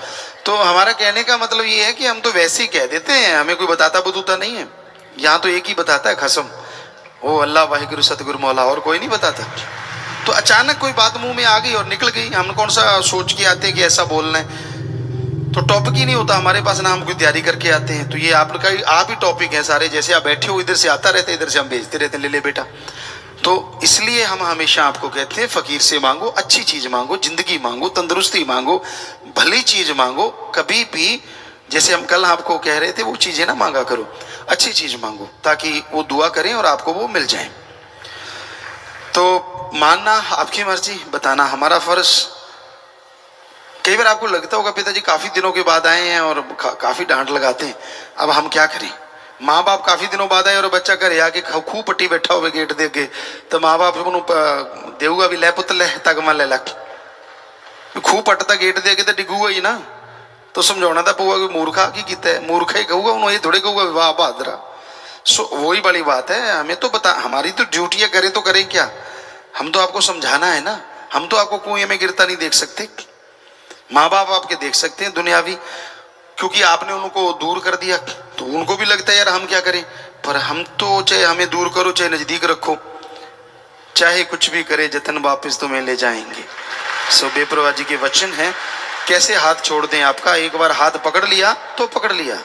तो हमारा कहने का मतलब ये है कि हम तो वैसे ही कह देते हैं, हमें कोई बताता बतूता नहीं है। यहाँ तो एक ही बताता है, खसम, ओ अल्लाह वाहिगुरु सतगुरु मौला, और कोई नहीं बताता। तो अचानक कोई बात मुंह में आ गई और निकल गई, हम कौन सा सोच के आते हैं कि ऐसा बोलना है। तो टॉपिक ही नहीं होता हमारे पास, ना हम कोई तैयारी करके आते हैं। तो ये आपका आप ही टॉपिक है सारे, जैसे आप बैठे हो इधर से आता रहता है, इधर से हम भेजते रहते हैं, ले ले बेटा। तो इसलिए हम हमेशा आपको कहते हैं, फकीर से मांगो, अच्छी चीज मांगो, जिंदगी मांगो, तंदुरुस्ती मांगो, भली चीज मांगो। कभी भी जैसे हम कल आपको कह रहे थे, वो चीजें ना मांगा करो, अच्छी चीज मांगो, ताकि वो दुआ करें और आपको वो मिल जाए। तो मानना आपकी मर्जी, बताना हमारा फर्ज। कई बार आपको लगता होगा पिताजी काफी दिनों के बाद आए हैं और काफी डांट लगाते हैं, अब हम क्या करें। माँ बाप काफी दिनों बाद आए और बच्चा घरे आके खूह पट्टी बैठा हो गेट दे अगे, तो माँ बाप देऊगा भी, लै पुत लै तगमा ले लक, खूह पटता गेट दे अगे तो डिगूगा ही ना। तो समझाना तो पऊगा कि मूर्खा की किता है, मूर्ख ही कहूगा उन्होंने, ये थोड़े कहूगा वाह बहादुरा। सो वही बड़ी बात है, हमें तो बता, हमारी तो ड्यूटी है, करें तो करें क्या। हम तो आपको समझाना है ना, हम तो आपको कुएं में गिरता नहीं देख सकते। माँ बाप आपके देख सकते हैं दुनियावी, क्योंकि आपने उनको दूर कर दिया, तो उनको भी लगता है यार हम क्या करें। पर हम तो चाहे हमें दूर करो चाहे नजदीक रखो, चाहे कुछ भी करे, जतन वापस तुम्हें ले जाएंगे। सो बेपरवाह जी के वचन है, कैसे हाथ छोड़ दें आपका। एक बार हाथ पकड़ लिया तो पकड़ लिया,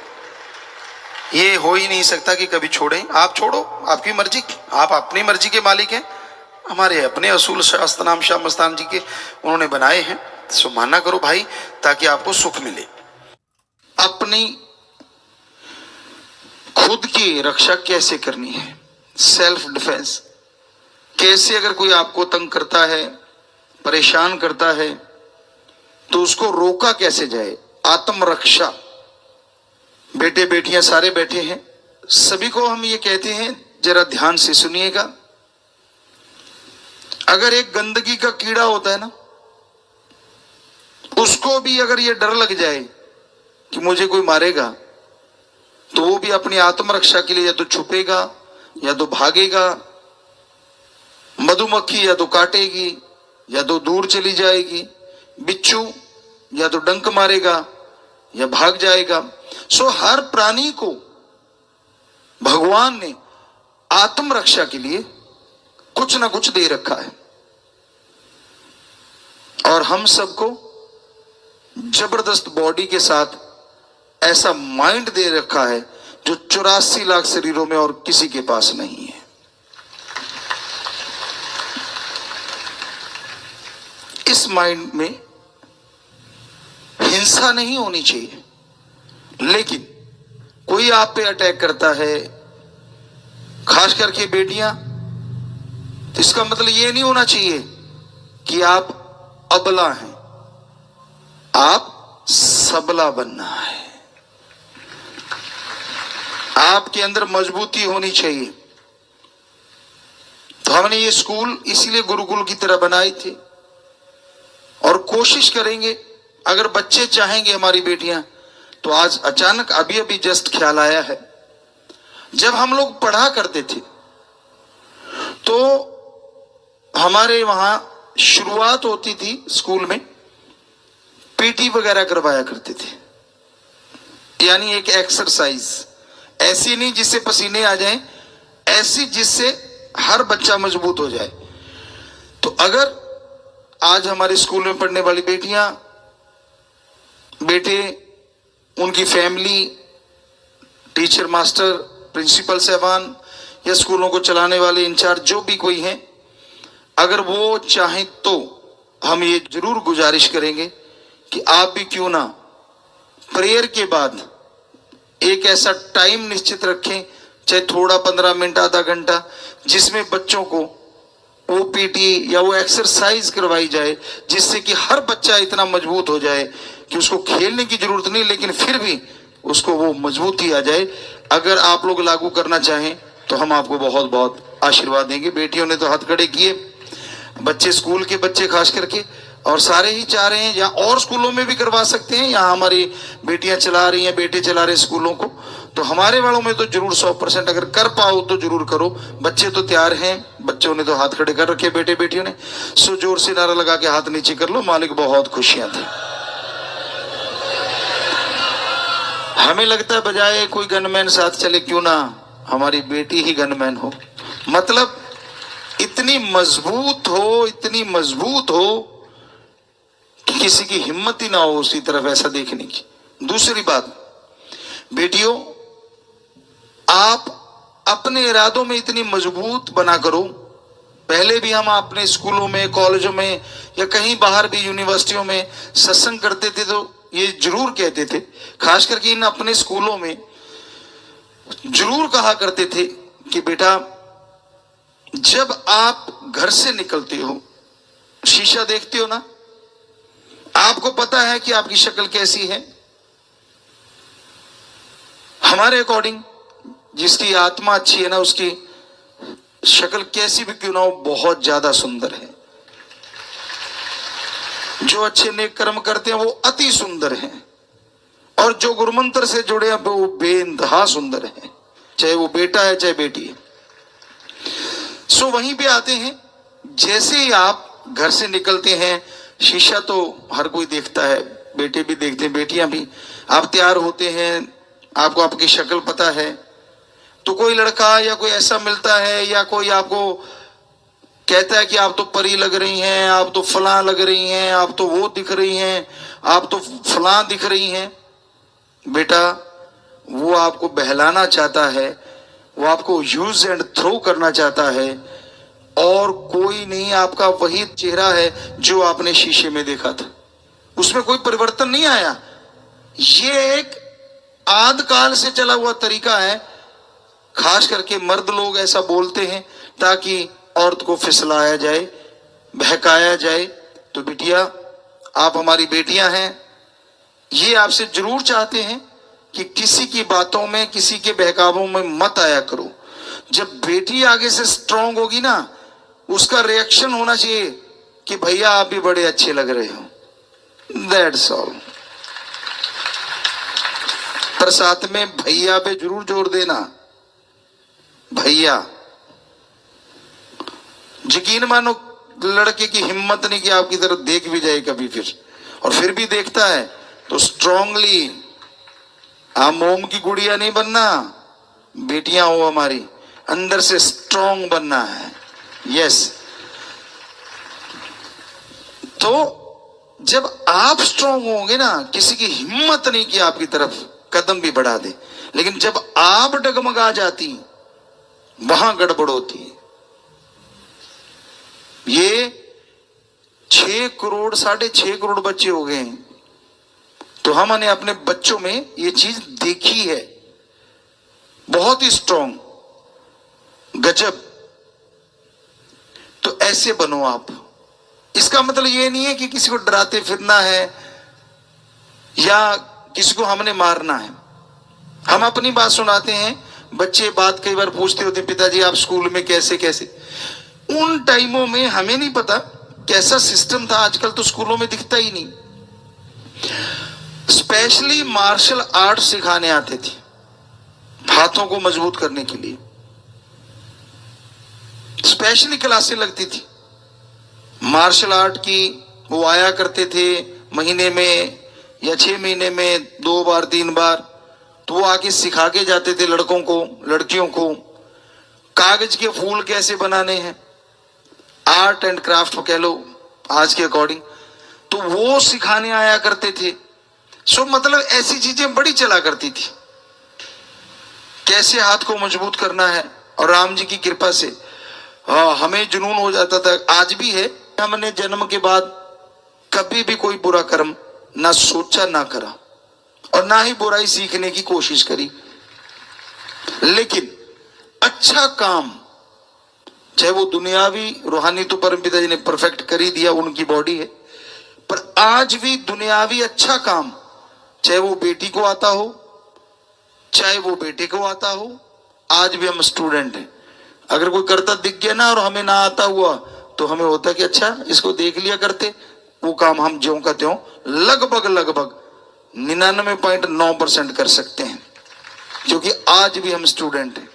ये हो ही नहीं सकता कि कभी छोड़ें। आप छोड़ो, आपकी मर्जी, आप अपनी मर्जी के मालिक हैं। हमारे अपने असूल शास्त्र नाम शाह मस्तान जी के उन्होंने बनाए हैं, सो माना करो भाई, ताकि आपको सुख मिले। अपनी खुद की रक्षा कैसे करनी है, सेल्फ डिफेंस कैसे। अगर कोई आपको तंग करता है, परेशान करता है, तो उसको रोका कैसे जाए, आत्मरक्षा। बेटे बेटियां सारे बैठे हैं, सभी को हम ये कहते हैं, जरा ध्यान से सुनिएगा। अगर एक गंदगी का कीड़ा होता है ना, उसको भी अगर ये डर लग जाए कि मुझे कोई मारेगा, तो वो भी अपनी आत्मरक्षा के लिए या तो छुपेगा या तो भागेगा। मधुमक्खी या तो काटेगी या तो दूर चली जाएगी, बिच्छू या तो डंक मारेगा या भाग जाएगा। सो हर प्राणी को भगवान ने आत्मरक्षा के लिए कुछ ना कुछ दे रखा है, और हम सबको जबरदस्त बॉडी के साथ ऐसा माइंड दे रखा है जो 84 लाख शरीरों में और किसी के पास नहीं है। इस माइंड में हिंसा नहीं होनी चाहिए, लेकिन कोई आप पे अटैक करता है, खास करके बेटियां, तो इसका मतलब यह नहीं होना चाहिए कि आप अबला हैं, आप सबला बनना है। आपके अंदर मजबूती होनी चाहिए। तो हमने ये स्कूल इसीलिए गुरुकुल की तरह बनाए थे, और कोशिश करेंगे, अगर बच्चे चाहेंगे, हमारी बेटियां, तो आज अचानक अभी अभी जस्ट ख्याल आया है, जब हम लोग पढ़ा करते थे तो हमारे वहां शुरुआत होती थी स्कूल में, पीटी वगैरह करवाया करते थे, यानी एक एक्सरसाइज, ऐसी नहीं जिससे पसीने आ जाएं, ऐसी जिससे हर बच्चा मजबूत हो जाए। तो अगर आज हमारे स्कूल में पढ़ने वाली बेटियां, बेटे, उनकी फैमिली, टीचर, मास्टर, प्रिंसिपल साहबान या स्कूलों को चलाने वाले इंचार्ज जो भी कोई हैं, अगर वो चाहें तो हम ये जरूर गुजारिश करेंगे कि आप भी क्यों ना प्रेयर के बाद एक ऐसा टाइम निश्चित रखें, चाहे थोड़ा 15 मिनट, आधा घंटा, जिसमें बच्चों को वो पीटी या वो एक्सरसाइज करवाई जाए, जिससे कि हर बच्चा इतना मजबूत हो जाए कि उसको खेलने की जरूरत नहीं, लेकिन फिर भी उसको वो मजबूती आ जाए। अगर आप लोग लागू करना चाहें तो हम आपको बहुत बहुत आशीर्वाद देंगे। बेटियों ने तो हाथ खड़े किए, बच्चे, स्कूल के बच्चे खास करके, और सारे ही चाह रहे हैं, या और स्कूलों में भी करवा सकते हैं, यहाँ हमारी बेटियां चला रही हैं, बेटे चला रहे स्कूलों को, तो हमारे वालों में तो जरूर 100% अगर कर पाओ तो जरूर करो। बच्चे तो तैयार हैं, बच्चों ने तो हाथ खड़े कर रखे, बेटे बेटियों ने, सो जोर से नारा लगा के हाथ नीचे कर लो, मालिक बहुत खुशियां थी। हमें लगता है बजाय कोई गनमैन साथ चले, क्यों ना हमारी बेटी ही गनमैन हो, मतलब इतनी मजबूत हो, इतनी मजबूत हो कि किसी की हिम्मत ही ना हो उसी तरफ ऐसा देखने की। दूसरी बात, बेटियों, आप अपने इरादों में इतनी मजबूत बना करो। पहले भी हम अपने स्कूलों में, कॉलेजों में या कहीं बाहर भी यूनिवर्सिटियों में सत्संग करते थे तो ये जरूर कहते थे, खास करके इन अपने स्कूलों में जरूर कहा करते थे कि बेटा, जब आप घर से निकलते हो, शीशा देखते हो ना, आपको पता है कि आपकी शक्ल कैसी है। हमारे अकॉर्डिंग जिसकी आत्मा अच्छी है ना, उसकी शक्ल कैसी भी क्यों ना हो, बहुत ज्यादा सुंदर है। जो अच्छे नेक कर्म करते हैं वो अति सुंदर हैं, और जो गुरुमंत्र से जुड़े हैं वो बेइंतहा सुंदर है, चाहे वो बेटा है चाहे बेटी है। सो वहीं पे आते हैं, जैसे ही आप घर से निकलते हैं, शीशा तो हर कोई देखता है, बेटे भी देखते हैं, बेटियां भी। आप तैयार होते हैं, आपको आपकी शक्ल पता है, तो कोई लड़का या कोई ऐसा मिलता है, या कोई आपको कहता है कि आप तो परी लग रही हैं, आप तो फलां लग रही हैं, आप तो वो दिख रही हैं, आप तो फलां दिख रही हैं। बेटा, वो आपको बहलाना चाहता है, वो आपको यूज एंड थ्रो करना चाहता है, और कोई नहीं, आपका वही चेहरा है जो आपने शीशे में देखा था, उसमें कोई परिवर्तन नहीं आया। ये एक आदिकाल से चला हुआ तरीका है, खास करके मर्द लोग ऐसा बोलते हैं ताकि औरत को फिसलाया जाए, बहकाया जाए। तो बिटिया, आप हमारी बेटियां हैं, ये आपसे जरूर चाहते हैं कि किसी की बातों में, किसी के बहकावों में मत आया करो। जब बेटी आगे से स्ट्रांग होगी ना, उसका रिएक्शन होना चाहिए कि भैया आप भी बड़े अच्छे लग रहे हो, दैट्स ऑल। पर साथ में भैया पे जरूर जोर देना, भैया। यकीन मानो लड़के की हिम्मत नहीं कि आपकी तरफ देख भी जाए कभी, और फिर भी देखता है तो स्ट्रांगली, आप मोम की गुड़िया नहीं बनना, बेटियां हो हमारी, अंदर से स्ट्रांग बनना है। यस। तो जब आप स्ट्रांग होंगे ना, किसी की हिम्मत नहीं कि आपकी तरफ कदम भी बढ़ा दे, लेकिन जब आप डगमगा जाती, वहां गड़बड़ होती है। ये 6 करोड़, 6.5 करोड़ बच्चे हो गए हैं, तो हमने अपने बच्चों में ये चीज देखी है, बहुत ही स्ट्रांग, गजब। तो ऐसे बनो आप। इसका मतलब ये नहीं है कि किसी को डराते फिरना है या किसी को हमने मारना है। हम अपनी बात सुनाते हैं, बच्चे बात कई बार पूछते होते, पिताजी आप स्कूल में कैसे कैसे। उन टाइमों में हमें नहीं पता कैसा सिस्टम था, आजकल तो स्कूलों में दिखता ही नहीं। स्पेशली मार्शल आर्ट सिखाने आते थे, हाथों को मजबूत करने के लिए स्पेशली क्लासें लगती थी। मार्शल आर्ट की वो आया करते थे महीने में या 6 महीने में 2 बार 3 बार, तो वो आके सिखा के जाते थे लड़कों को लड़कियों को कागज के फूल कैसे बनाने हैं, आर्ट एंड क्राफ्ट कह लो आज के अकॉर्डिंग, तो वो सिखाने आया करते थे। सो मतलब ऐसी चीजें बड़ी चला करती थी, कैसे हाथ को मजबूत करना है। और राम जी की कृपा से हमें जुनून हो जाता था, आज भी है। हमने जन्म के बाद कभी भी कोई बुरा कर्म ना सोचा ना करा और ना ही बुराई सीखने की कोशिश करी, लेकिन अच्छा काम चाहे वो दुनियावी रूहानी तो परमपिता जी ने परफेक्ट कर ही दिया, उनकी बॉडी है, पर आज भी दुनियावी अच्छा काम चाहे वो बेटी को आता हो चाहे वो बेटे को आता हो, आज भी हम स्टूडेंट हैं। अगर कोई करता दिख गया ना और हमें ना आता हुआ तो हमें होता कि अच्छा इसको देख लिया करते, वो काम हम ज्यों का त्यों लगभग 99.9% कर सकते हैं, क्योंकि आज भी हम स्टूडेंट हैं।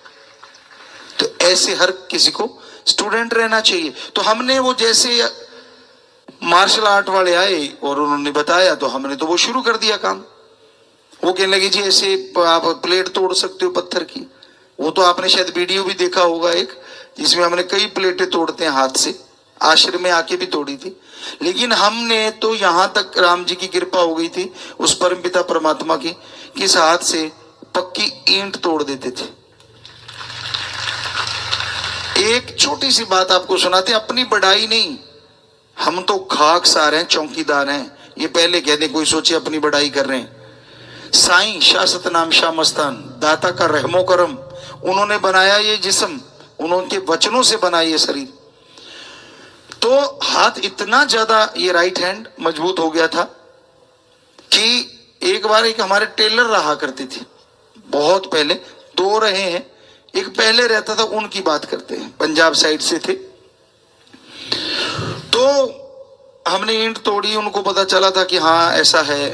तो ऐसे हर किसी को स्टूडेंट रहना चाहिए। तो हमने वो जैसे मार्शल आर्ट वाले आए और उन्होंने बताया तो हमने तो वो शुरू कर दिया काम। वो कहने लगे जी ऐसे आप प्लेट तोड़ सकते हो पत्थर की। वो तो आपने शायद वीडियो भी देखा होगा एक, जिसमें हमने कई प्लेटें तोड़ते हैं हाथ से, आश्रम में आके भी तोड़ी थी। लेकिन हमने तो यहां तक राम जी की कृपा हो गई थी उस परमपिता परमात्मा की कि इस हाथ से पक्की ईंट तोड़ देते थे। एक छोटी सी बात आपको सुनाते, अपनी बड़ाई नहीं, हम तो खाक सार हैं, चौकीदार हैं, ये पहले कह दे कोई सोचे अपनी बड़ाई कर रहे हैं। साईं शाह सतनाम शाह मस्तान दाता का रहमो करम, उन्होंने बनाया ये जिस्म, उन्होंने वचनों से बनाया ये शरीर। तो हाथ इतना ज्यादा ये राइट हैंड मजबूत हो गया था कि एक बार एक हमारे टेलर रहा करते थे, बहुत पहले, 2 रहे हैं, एक पहले रहता था, उनकी बात करते हैं, पंजाब साइड से थे। तो हमने ईंट तोड़ी, उनको पता चला था कि हाँ ऐसा है।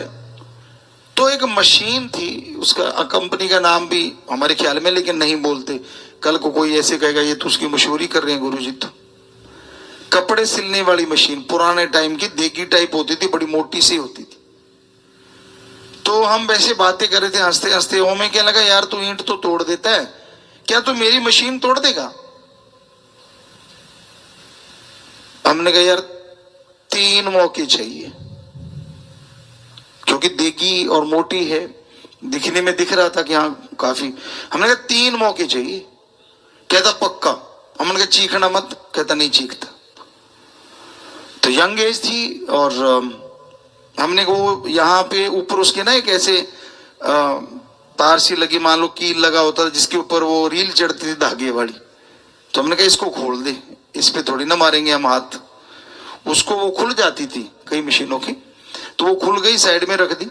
तो एक मशीन थी, उसका कंपनी का नाम भी हमारे ख्याल में लेकिन नहीं बोलते, कल को कोई ऐसे कहेगा ये तो उसकी मशहूरी कर रहे हैं गुरुजी। तो कपड़े सिलने वाली मशीन, पुराने टाइम की देगी टाइप होती थी, बड़ी मोटी सी होती थी। तो हम वैसे बातें कर रहे थे हंसते हंसते, वो में क्या लगा यार तू ईंट तो तोड़ देता है, क्या तू मेरी मशीन तोड़ देगा? हमने कहा यार 3 मौके चाहिए, क्योंकि देगी और मोटी है, दिखने में दिख रहा था कि हाँ काफी। हमने कहा 3 मौके चाहिए। कहता पक्का। हमने कहा चीखना मत, कहता नहीं चीखता। तो यंग एज थी और हमने वो यहाँ पे ऊपर उसके ना एक ऐसे तार सी लगी, मान लो कील लगा होता था जिसके ऊपर वो रील चढ़ती थी धागे वाली। तो हमने कहा इसको खोल दे, इस पे थोड़ी ना मारेंगे हम हाथ। उसको वो खुल जाती थी कई मशीनों की, तो वो खुल गई, साइड में रख दी।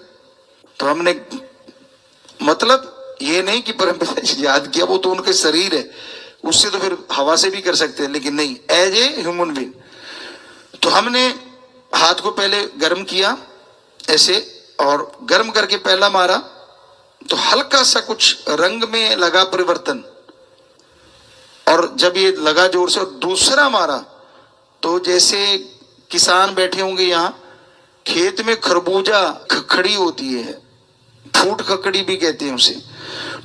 तो हमने मतलब ये नहीं कि परमपिता याद किया, वो तो उनके शरीर है, उससे तो फिर हवा से भी कर सकते हैं, लेकिन नहीं, एज ए ह्यूमन बीइंग। तो हमने हाथ को पहले गर्म किया ऐसे, और गर्म करके पहला मारा तो हल्का सा कुछ रंग में लगा परिवर्तन, और जब ये लगा जोर से और दूसरा मारा तो जैसे किसान बैठे होंगे यहाँ खेत में खरबूजा खखड़ी होती है, फूट खकड़ी भी कहते हैं उसे,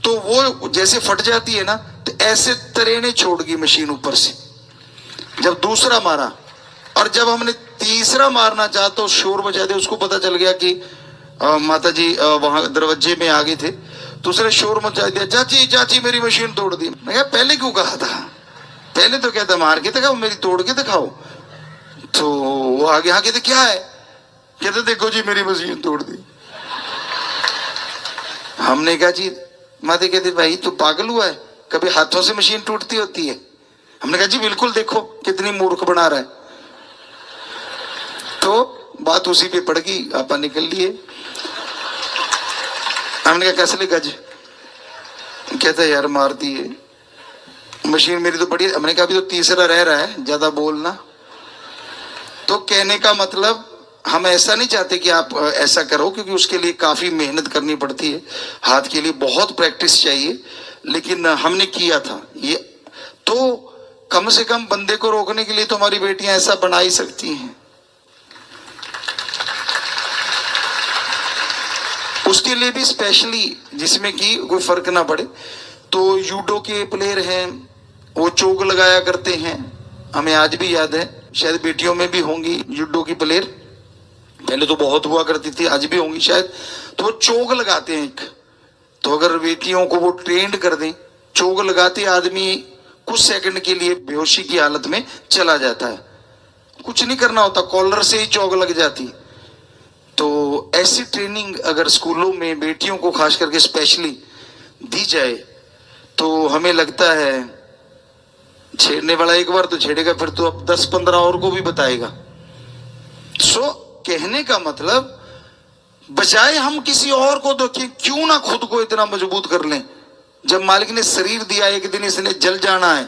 तो वो जैसे फट जाती है ना, तो ऐसे तरेने छोड़ गई मशीन ऊपर से जब दूसरा मारा। और जब हमने तीसरा मारना चाहा तो शोर बजा दे, उसको पता चल गया कि माता जी वहां दरवाजे में आ गए थे, तो उसने शोर मचा दिया, चाची चाची मेरी मशीन तोड़ दी। मैं कहा पहले क्यों कहा था, पहले तो कहता मार के दिखाओ, मेरी तोड़ के दिखाओ। तो वो आगे आके तो क्या है, कहते देखो जी मेरी मशीन तोड़ दी। हमने कहा जी, माता कहते भाई तू पागल हुआ है, कभी हाथों से मशीन टूटती होती है? हमने कहा जी बिल्कुल, देखो कितनी मूर्ख बना रहा है। तो बात उसी पे पड़ गई, आपा निकल लिए। हमने कहा कैसे गज, कहता यार मारती है मशीन मेरी तो बड़ी। हमने कहा अभी तो तीसरा रह रहा है, ज्यादा बोलना। तो कहने का मतलब हम ऐसा नहीं चाहते कि आप ऐसा करो, क्योंकि उसके लिए काफी मेहनत करनी पड़ती है, हाथ के लिए बहुत प्रैक्टिस चाहिए, लेकिन हमने किया था ये। तो कम से कम बंदे को रोकने के लिए तो हमारी बेटियां ऐसा बना ही सकती हैं। उसके लिए भी स्पेशली, जिसमें कि कोई फर्क ना पड़े, तो यूडो के प्लेयर हैं, वो चोक लगाया करते हैं। हमें आज भी याद है, शायद बेटियों में भी होंगी यूडो की प्लेयर, पहले तो बहुत हुआ करती थी, आज भी होंगी शायद। तो वो चोक लगाते हैं एक, तो अगर बेटियों को वो ट्रेंड कर दें, चोक लगाते आदमी कुछ सेकंड के लिए बेहोशी की हालत में चला जाता है, कुछ नहीं करना होता, कॉलर से ही चोक लग जाती। तो ऐसी ट्रेनिंग अगर स्कूलों में बेटियों को खास करके स्पेशली दी जाए तो हमें लगता है छेड़ने वाला एक बार तो छेड़ेगा, फिर तो अब 10-15 और को भी बताएगा। सो कहने का मतलब, बजाय हम किसी और को देखें, क्यों ना खुद को इतना मजबूत कर लें। जब मालिक ने शरीर दिया, एक दिन इसने जल जाना है,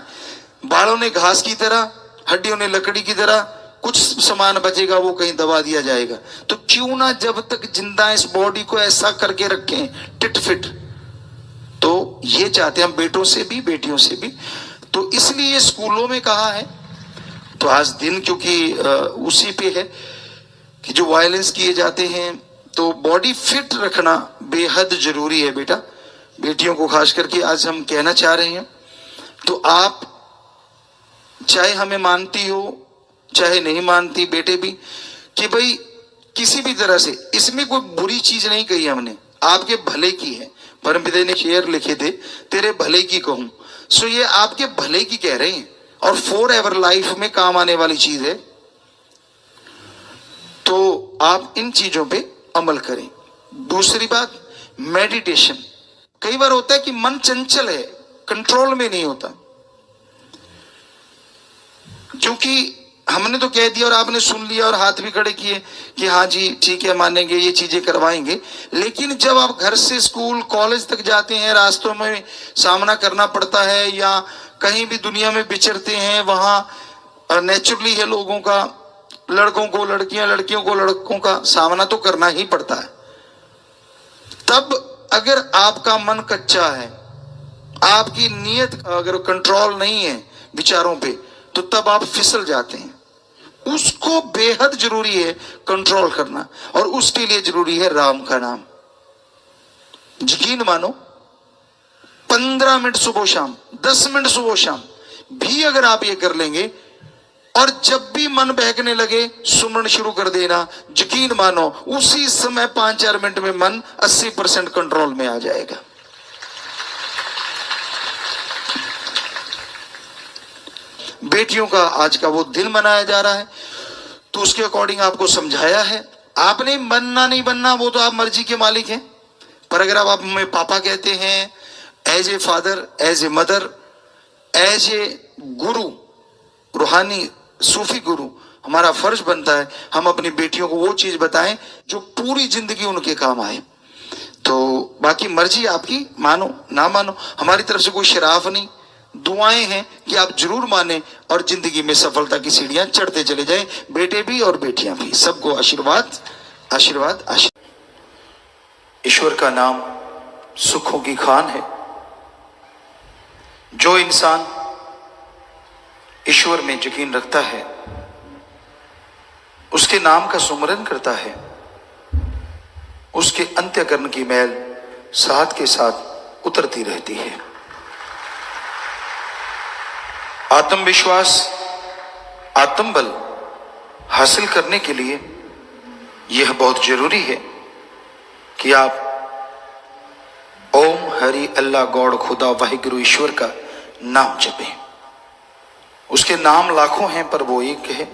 बालों ने घास की तरह, हड्डियों ने लकड़ी की तरह, कुछ सामान बचेगा वो कहीं दबा दिया जाएगा। तो क्यों ना जब तक जिंदा इस बॉडी को ऐसा करके रखें टिट फिट। तो ये चाहते हैं हम बेटों से भी बेटियों से भी। तो इसलिए स्कूलों में कहा है, तो आज दिन क्योंकि उसी पे है कि जो वायलेंस किए जाते हैं, तो बॉडी फिट रखना बेहद जरूरी है बेटा, बेटियों को खास करके आज हम कहना चाह रहे हैं। तो आप चाहे हमें मानती हो चाहे नहीं मानती, बेटे भी, कि भाई किसी भी तरह से इसमें कोई बुरी चीज नहीं कही हमने, आपके भले की है। परमपिता ने शेर लिखे थे, तेरे भले की कहूं। सो ये आपके भले की कह रहे हैं और फॉर एवर लाइफ में काम आने वाली चीज है। तो आप इन चीजों पे अमल करें। दूसरी बात, मेडिटेशन। कई बार होता है कि मन चंचल है, कंट्रोल में नहीं होता, क्योंकि हमने तो कह दिया और आपने सुन लिया और हाथ भी खड़े किए कि हाँ जी ठीक है मानेंगे, ये चीजें करवाएंगे। लेकिन जब आप घर से स्कूल कॉलेज तक जाते हैं, रास्तों में सामना करना पड़ता है या कहीं भी दुनिया में विचरते हैं, वहां नेचुरली है लोगों का, लड़कों को लड़कियां, लड़कियों को लड़कों का सामना तो करना ही पड़ता है। तब अगर आपका मन कच्चा है, आपकी नीयत अगर कंट्रोल नहीं है विचारों पे, तो तब आप फिसल जाते हैं। उसको बेहद जरूरी है कंट्रोल करना, और उसके लिए जरूरी है राम का नाम। यकीन मानो 15 मिनट सुबह शाम, 10 मिनट सुबह शाम भी अगर आप ये कर लेंगे, और जब भी मन बहकने लगे सुमरण शुरू कर देना, यकीन मानो उसी समय 5-4 मिनट में मन 80% कंट्रोल में आ जाएगा। बेटियों का आज का वो दिन मनाया जा रहा है, तो उसके अकॉर्डिंग आपको समझाया है। आपने बनना नहीं बनना वो तो आप मर्जी के मालिक हैं, पर अगर आप हमें पापा कहते हैं, as a father, as a mother, as a guru, रूहानी सूफी गुरु, हमारा फर्ज बनता है हम अपनी बेटियों को वो चीज बताएं जो पूरी जिंदगी उनके काम आए। तो बाकी मर्जी आपकी, मानो ना मानो, हमारी तरफ से कोई शराफ नहीं, दुआएं हैं कि आप जरूर माने और जिंदगी में सफलता की सीढ़ियां चढ़ते चले जाएं, बेटे भी और बेटियां भी। सबको आशीर्वाद आशीर्वाद आशीर्वाद। ईश्वर का नाम सुखों की खान है। जो इंसान ईश्वर में यकीन रखता है, उसके नाम का सुमरन करता है, उसके अंत्यकरण की मैल साथ के साथ उतरती रहती है। आत्मविश्वास, आत्मबल हासिल करने के लिए यह बहुत जरूरी है कि आप ओम हरि अल्लाह गॉड खुदा वाहिगुरु ईश्वर का नाम जपें। उसके नाम लाखों हैं पर वो एक है।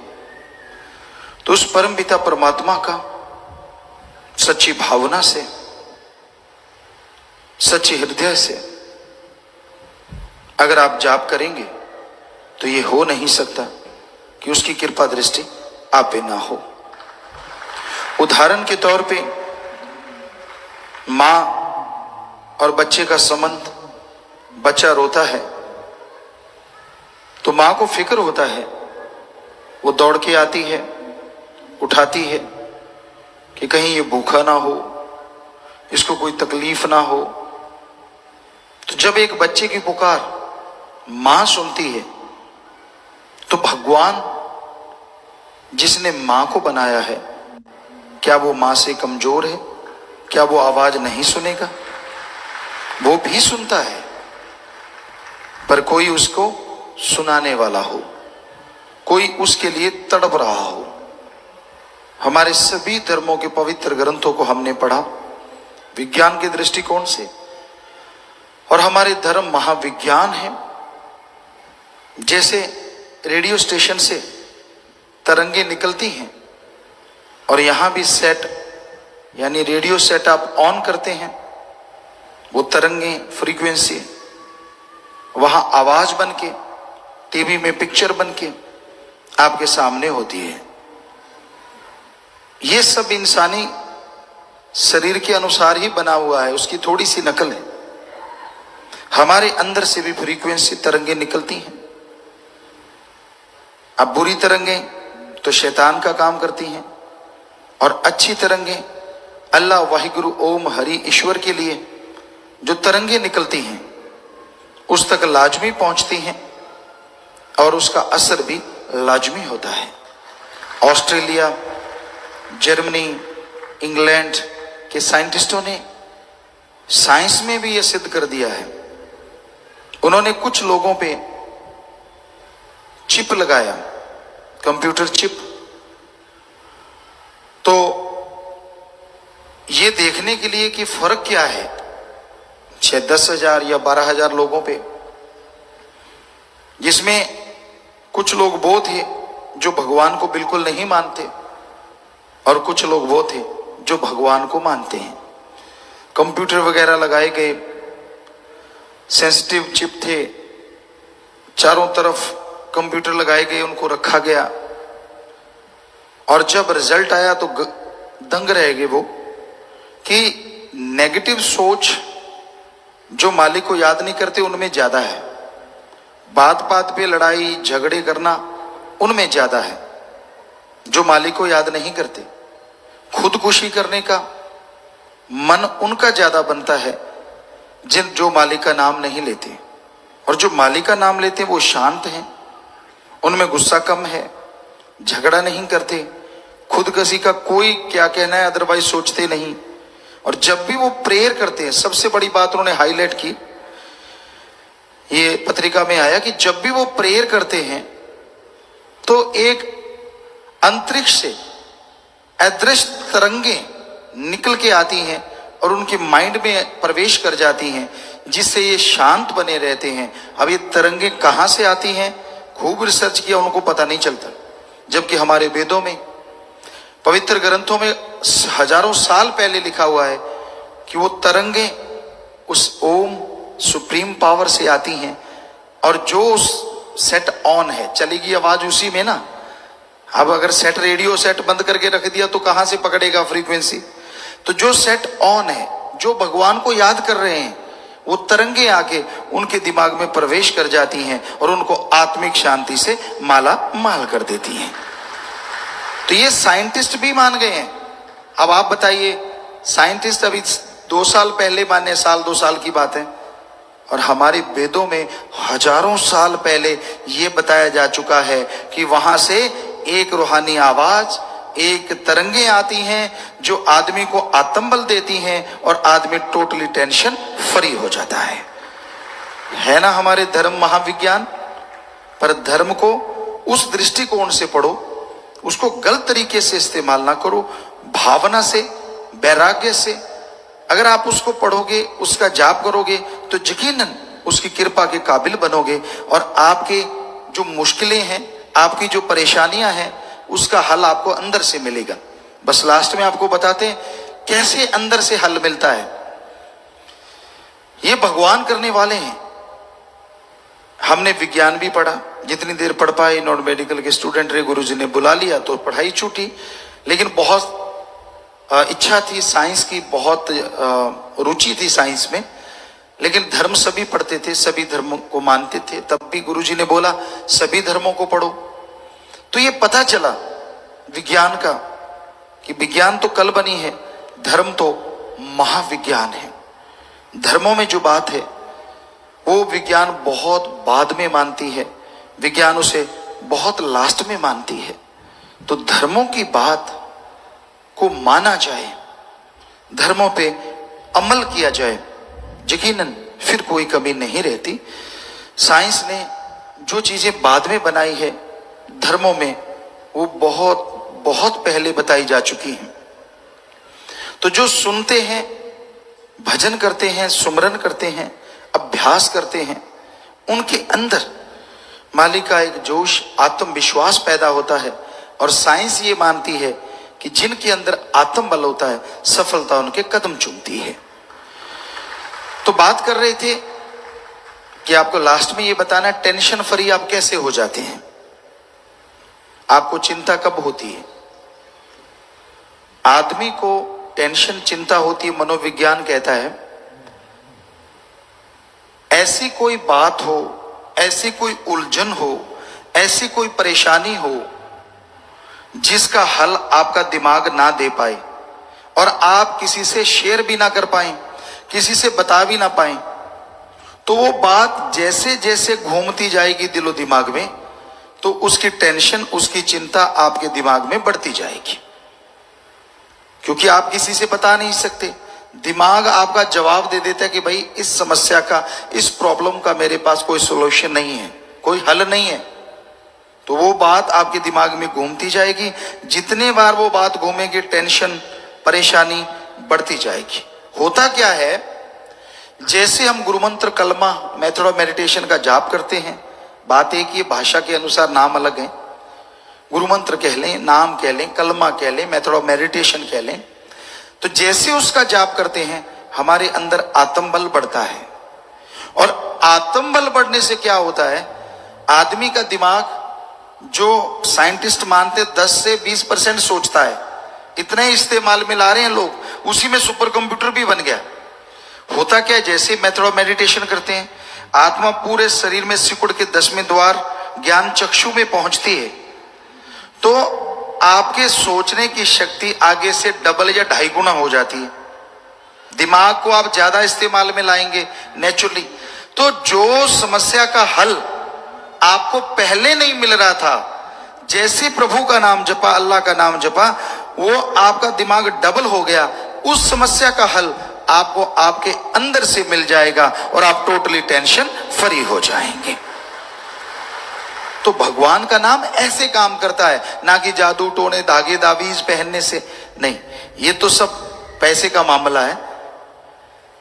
तो उस परम पिता परमात्मा का सच्ची भावना से, सच्चे हृदय से अगर आप जाप करेंगे तो ये हो नहीं सकता कि उसकी कृपा दृष्टि आप पे ना हो। उदाहरण के तौर पे मां और बच्चे का संबंध, बच्चा रोता है तो मां को फिक्र होता है, वो दौड़ के आती है, उठाती है कि कहीं ये भूखा ना हो, इसको कोई तकलीफ ना हो। तो जब एक बच्चे की पुकार मां सुनती है तो भगवान जिसने मां को बनाया है, क्या वो मां से कमजोर है? क्या वो आवाज नहीं सुनेगा? वो भी सुनता है, पर कोई उसको सुनाने वाला हो, कोई उसके लिए तड़प रहा हो। हमारे सभी धर्मों के पवित्र ग्रंथों को हमने पढ़ा विज्ञान के दृष्टिकोण से, और हमारे धर्म महाविज्ञान है। जैसे रेडियो स्टेशन से तरंगे निकलती हैं, और यहां भी सेट यानी रेडियो सेट आप ऑन करते हैं, वो तरंगे फ्रीक्वेंसी वहां आवाज बन के टीवी में पिक्चर बन के आपके सामने होती है। ये सब इंसानी शरीर के अनुसार ही बना हुआ है, उसकी थोड़ी सी नकल है। हमारे अंदर से भी फ्रीक्वेंसी तरंगे निकलती हैं। अब बुरी तरंगे तो शैतान का काम करती हैं, और अच्छी तरंगे अल्लाह वाहिगुरु ओम हरि ईश्वर के लिए जो तरंगे निकलती हैं उस तक लाजमी पहुंचती हैं, और उसका असर भी लाजमी होता है। ऑस्ट्रेलिया, जर्मनी, इंग्लैंड के साइंटिस्टों ने साइंस में भी यह सिद्ध कर दिया है। उन्होंने कुछ लोगों पे चिप लगाया, कंप्यूटर चिप, तो ये देखने के लिए कि फर्क क्या है 10,000 या 12,000 लोगों पे, जिसमें कुछ लोग वो थे जो भगवान को बिल्कुल नहीं मानते, और कुछ लोग वो थे जो भगवान को मानते हैं। कंप्यूटर वगैरह लगाए गए, सेंसिटिव चिप थे, चारों तरफ कंप्यूटर लगाए गए, उनको रखा गया, और जब रिजल्ट आया तो दंग रह गए वो कि नेगेटिव सोच जो मालिक को याद नहीं करते उनमें ज्यादा है, बात बात पे लड़ाई झगड़े करना उनमें ज्यादा है। जो मालिक को याद नहीं करते, खुदकुशी करने का मन उनका ज्यादा बनता है जो मालिक का नाम नहीं लेते। और जो मालिक का नाम लेते वो शांत हैं, उनमें गुस्सा कम है, झगड़ा नहीं करते, खुदकशी का कोई क्या कहना है अदरवाइज सोचते नहीं। और जब भी वो प्रेयर करते हैं, सबसे बड़ी बात उन्होंने हाईलाइट की, ये पत्रिका में आया कि जब भी वो प्रेयर करते हैं तो एक अंतरिक्ष से अदृश्य तरंगे निकल के आती हैं और उनके माइंड में प्रवेश कर जाती हैं, जिससे ये शांत बने रहते हैं। अब ये तरंगे कहां से आती हैं, खूब रिसर्च किया, उनको पता नहीं चलता। जबकि हमारे वेदों में, पवित्र ग्रंथों में हजारों साल पहले लिखा हुआ है कि वो तरंगे उस ओम सुप्रीम पावर से आती हैं, और जो उस सेट ऑन है, चलेगी आवाज उसी में ना। अब अगर सेट रेडियो सेट बंद करके रख दिया तो कहां से पकड़ेगा फ्रीक्वेंसी? तो जो सेट ऑन है, जो भगवान को याद कर रहे हैं, वो तरंगे आके उनके दिमाग में प्रवेश कर जाती हैं और उनको आत्मिक शांति से माला माल कर देती हैं। तो ये साइंटिस्ट भी मान गए हैं। अब आप बताइए, साइंटिस्ट अभी 2 साल पहले माने, साल 2 साल की बात है, और हमारे वेदों में हजारों साल पहले ये बताया जा चुका है कि वहां से एक रूहानी आवाज, एक तरंगे आती हैं जो आदमी को आत्मबल देती हैं, और आदमी टोटली टेंशन फ्री हो जाता है ना हमारे धर्म महाविज्ञान। पर धर्म को उस दृष्टिकोण से पढ़ो, उसको गलत तरीके से इस्तेमाल ना करो, भावना से, वैराग्य से। अगर आप उसको पढ़ोगे, उसका जाप करोगे, तो यकीनन उसकी कृपा के काबिल बनोगे, और आपके जो मुश्किलें हैं, आपकी जो परेशानियां हैं, उसका हल आपको अंदर से मिलेगा। बस लास्ट में आपको बताते हैं कैसे अंदर से हल मिलता है। ये भगवान करने वाले हैं। हमने विज्ञान भी पढ़ा, जितनी देर पढ़ पाए, नॉन मेडिकल के स्टूडेंट रहे, गुरुजी ने बुला लिया तो पढ़ाई छूटी। लेकिन बहुत इच्छा थी साइंस की, बहुत रुचि थी साइंस में, लेकिन धर्म सभी पढ़ते थे, सभी धर्मों को मानते थे। तब भी गुरुजी ने बोला सभी धर्मों को पढ़ो। तो ये पता चला विज्ञान का कि विज्ञान तो कल बनी है, धर्म तो महाविज्ञान है। धर्मों में जो बात है वो विज्ञान बहुत बाद में मानती है। विज्ञान उसे बहुत लास्ट में मानती है। तो धर्मों की बात को माना जाए, धर्मों पे अमल किया जाए, यकीनन फिर कोई कमी नहीं रहती। साइंस ने जो चीजें बाद में बनाई है धर्मों में, वो बहुत बहुत पहले बताई जा चुकी हैं। तो जो सुनते हैं, भजन करते हैं, सुमरन करते हैं, अभ्यास करते हैं, उनके अंदर मालिक का एक जोश, आत्मविश्वास पैदा होता है। और साइंस ये मानती है कि जिनके अंदर आत्म बल होता है, सफलता उनके कदम चूमती है। तो बात कर रहे थे कि आपको लास्ट में ये बताना है टेंशन फ्री आप कैसे हो जाते हैं, आपको चिंता कब होती है। आदमी को टेंशन, चिंता होती है, मनोविज्ञान कहता है ऐसी कोई बात हो, ऐसी कोई उलझन हो, ऐसी कोई परेशानी हो जिसका हल आपका दिमाग ना दे पाए और आप किसी से शेयर भी ना कर पाए, किसी से बता भी ना पाए, तो वो बात जैसे जैसे घूमती जाएगी दिलो दिमाग में, तो उसकी टेंशन, उसकी चिंता आपके दिमाग में बढ़ती जाएगी। क्योंकि आप किसी से बता नहीं सकते, दिमाग आपका जवाब दे देता है कि भाई इस समस्या का, इस प्रॉब्लम का मेरे पास कोई सॉल्यूशन नहीं है, कोई हल नहीं है। तो वो बात आपके दिमाग में घूमती जाएगी, जितने बार वो बात घूमेगी टेंशन, परेशानी बढ़ती जाएगी। होता क्या है, जैसे हम गुरुमंत्र, कलमा, मेथड ऑफ मेडिटेशन का जाप करते हैं, बात एक ही, भाषा के अनुसार नाम अलग है। गुरुमंत्र कह लें, नाम कह लें, कलमा कह लें, मेथड ऑफ मेडिटेशन कह लें, तो जैसे उसका जाप करते हैं हमारे अंदर आत्मबल बढ़ता है। और आत्मबल बढ़ने से क्या होता है, आदमी का दिमाग, जो साइंटिस्ट मानते 10 से 20% सोचता है, इतने इस्तेमाल में ला रहे हैं लोग, उसी में सुपर कंप्यूटर भी बन गया। होता क्या है, जैसे मेथड ऑफ मेडिटेशन करते हैं, आत्मा पूरे शरीर में सिकुड़ के 10वें द्वार ज्ञान चक्षु में पहुंचती है, तो आपके सोचने की शक्ति आगे से डबल या 2.5 गुना हो जाती है। दिमाग को आप ज्यादा इस्तेमाल में लाएंगे नेचुरली। तो जो समस्या का हल आपको पहले नहीं मिल रहा था, जैसे प्रभु का नाम जपा, अल्लाह का नाम जपा, वो आपका दिमाग डबल हो गया, उस समस्या का हल आपको आपके अंदर से मिल जाएगा और आप टोटली टेंशन फ्री हो जाएंगे। तो भगवान का नाम ऐसे काम करता है, ना कि जादू टोने, धागे दावीज पहनने से नहीं। ये तो सब पैसे का मामला है।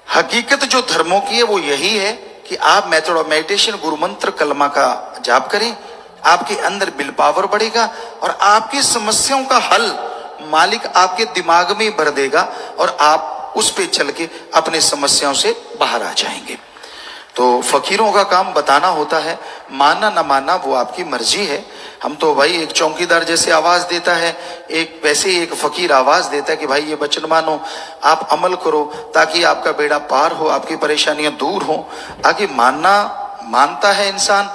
हकीकत जो धर्मों की है वो यही है कि आप मेथड ऑफ मेडिटेशन, गुरुमंत्र, कलमा का जाप करें, आपके अंदर विल पावर बढ़ेगा और आपकी समस्याओं का हल मालिक आपके दिमाग में भर देगा और आप उस पे चल के अपने समस्याओं से बाहर आ जाएंगे। तो फकीरों का काम बताना होता है, मानना ना मानना वो आपकी मर्जी है। हम तो भाई एक चौकीदार जैसे आवाज देता है, एक वैसे ही एक फकीर आवाज देता है कि भाई ये वचन मानो, आप अमल करो ताकि आपका बेड़ा पार हो, आपकी परेशानियां दूर हो। आगे मानना मानता है इंसान,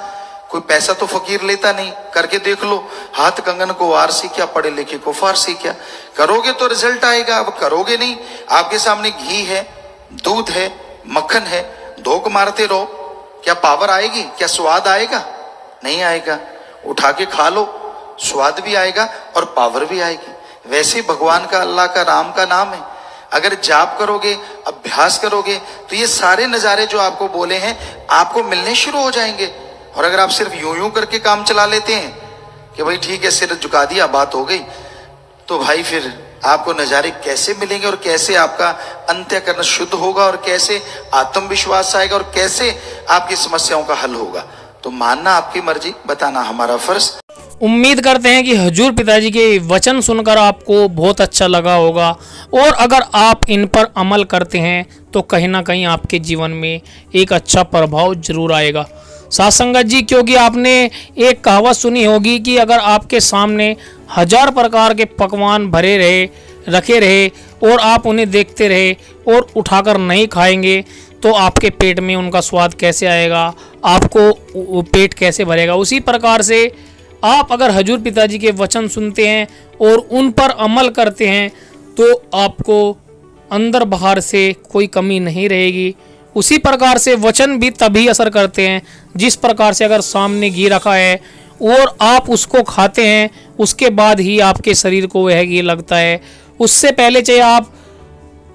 कोई पैसा तो फकीर लेता नहीं, करके देख लो, हाथ कंगन को वार सीखा, पढ़े लिखे को फार सीखा, करोगे तो रिजल्ट आएगा। अब करोगे नहीं, आपके सामने घी है, दूध है, मक्खन है, धोख मारते रहो, क्या पावर आएगी, क्या स्वाद आएगा? नहीं आएगा। उठा के खा लो, स्वाद भी आएगा और पावर भी आएगी। वैसे भगवान का, अल्लाह का, राम का नाम है, अगर जाप करोगे, अभ्यास करोगे, तो ये सारे नजारे जो आपको बोले हैं आपको मिलने शुरू हो जाएंगे। और अगर आप सिर्फ यूं यूं करके काम चला लेते हैं कि भाई ठीक है, सिर झुका दिया, बात हो गई, तो भाई फिर आपको नजारे कैसे मिलेंगे और कैसे आपका अंत्यकरण शुद्ध होगा और कैसे आत्मविश्वास आएगा और कैसे आपकी समस्याओं का हल होगा? तो मानना आपकी मर्जी, बताना हमारा फर्ज। उम्मीद करते हैं कि हजूर पिताजी के वचन सुनकर आपको बहुत अच्छा लगा होगा और अगर आप इन पर अमल करते हैं तो कहीं ना कहीं आपके जीवन में एक अच्छा प्रभाव जरूर आएगा। साथ संगत जी, क्योंकि आपने एक कहावत सुनी होगी कि अगर आपके सामने 1000 प्रकार के पकवान भरे रहे, रखे रहे और आप उन्हें देखते रहे और उठाकर नहीं खाएंगे तो आपके पेट में उनका स्वाद कैसे आएगा, आपको पेट कैसे भरेगा। उसी प्रकार से आप अगर हजूर पिताजी के वचन सुनते हैं और उन पर अमल करते हैं तो आपको अंदर बाहर से कोई कमी नहीं रहेगी। उसी प्रकार से वचन भी तभी असर करते हैं जिस प्रकार से अगर सामने घी रखा है और आप उसको खाते हैं, उसके बाद ही आपके शरीर को वह घी लगता है। उससे पहले चाहे आप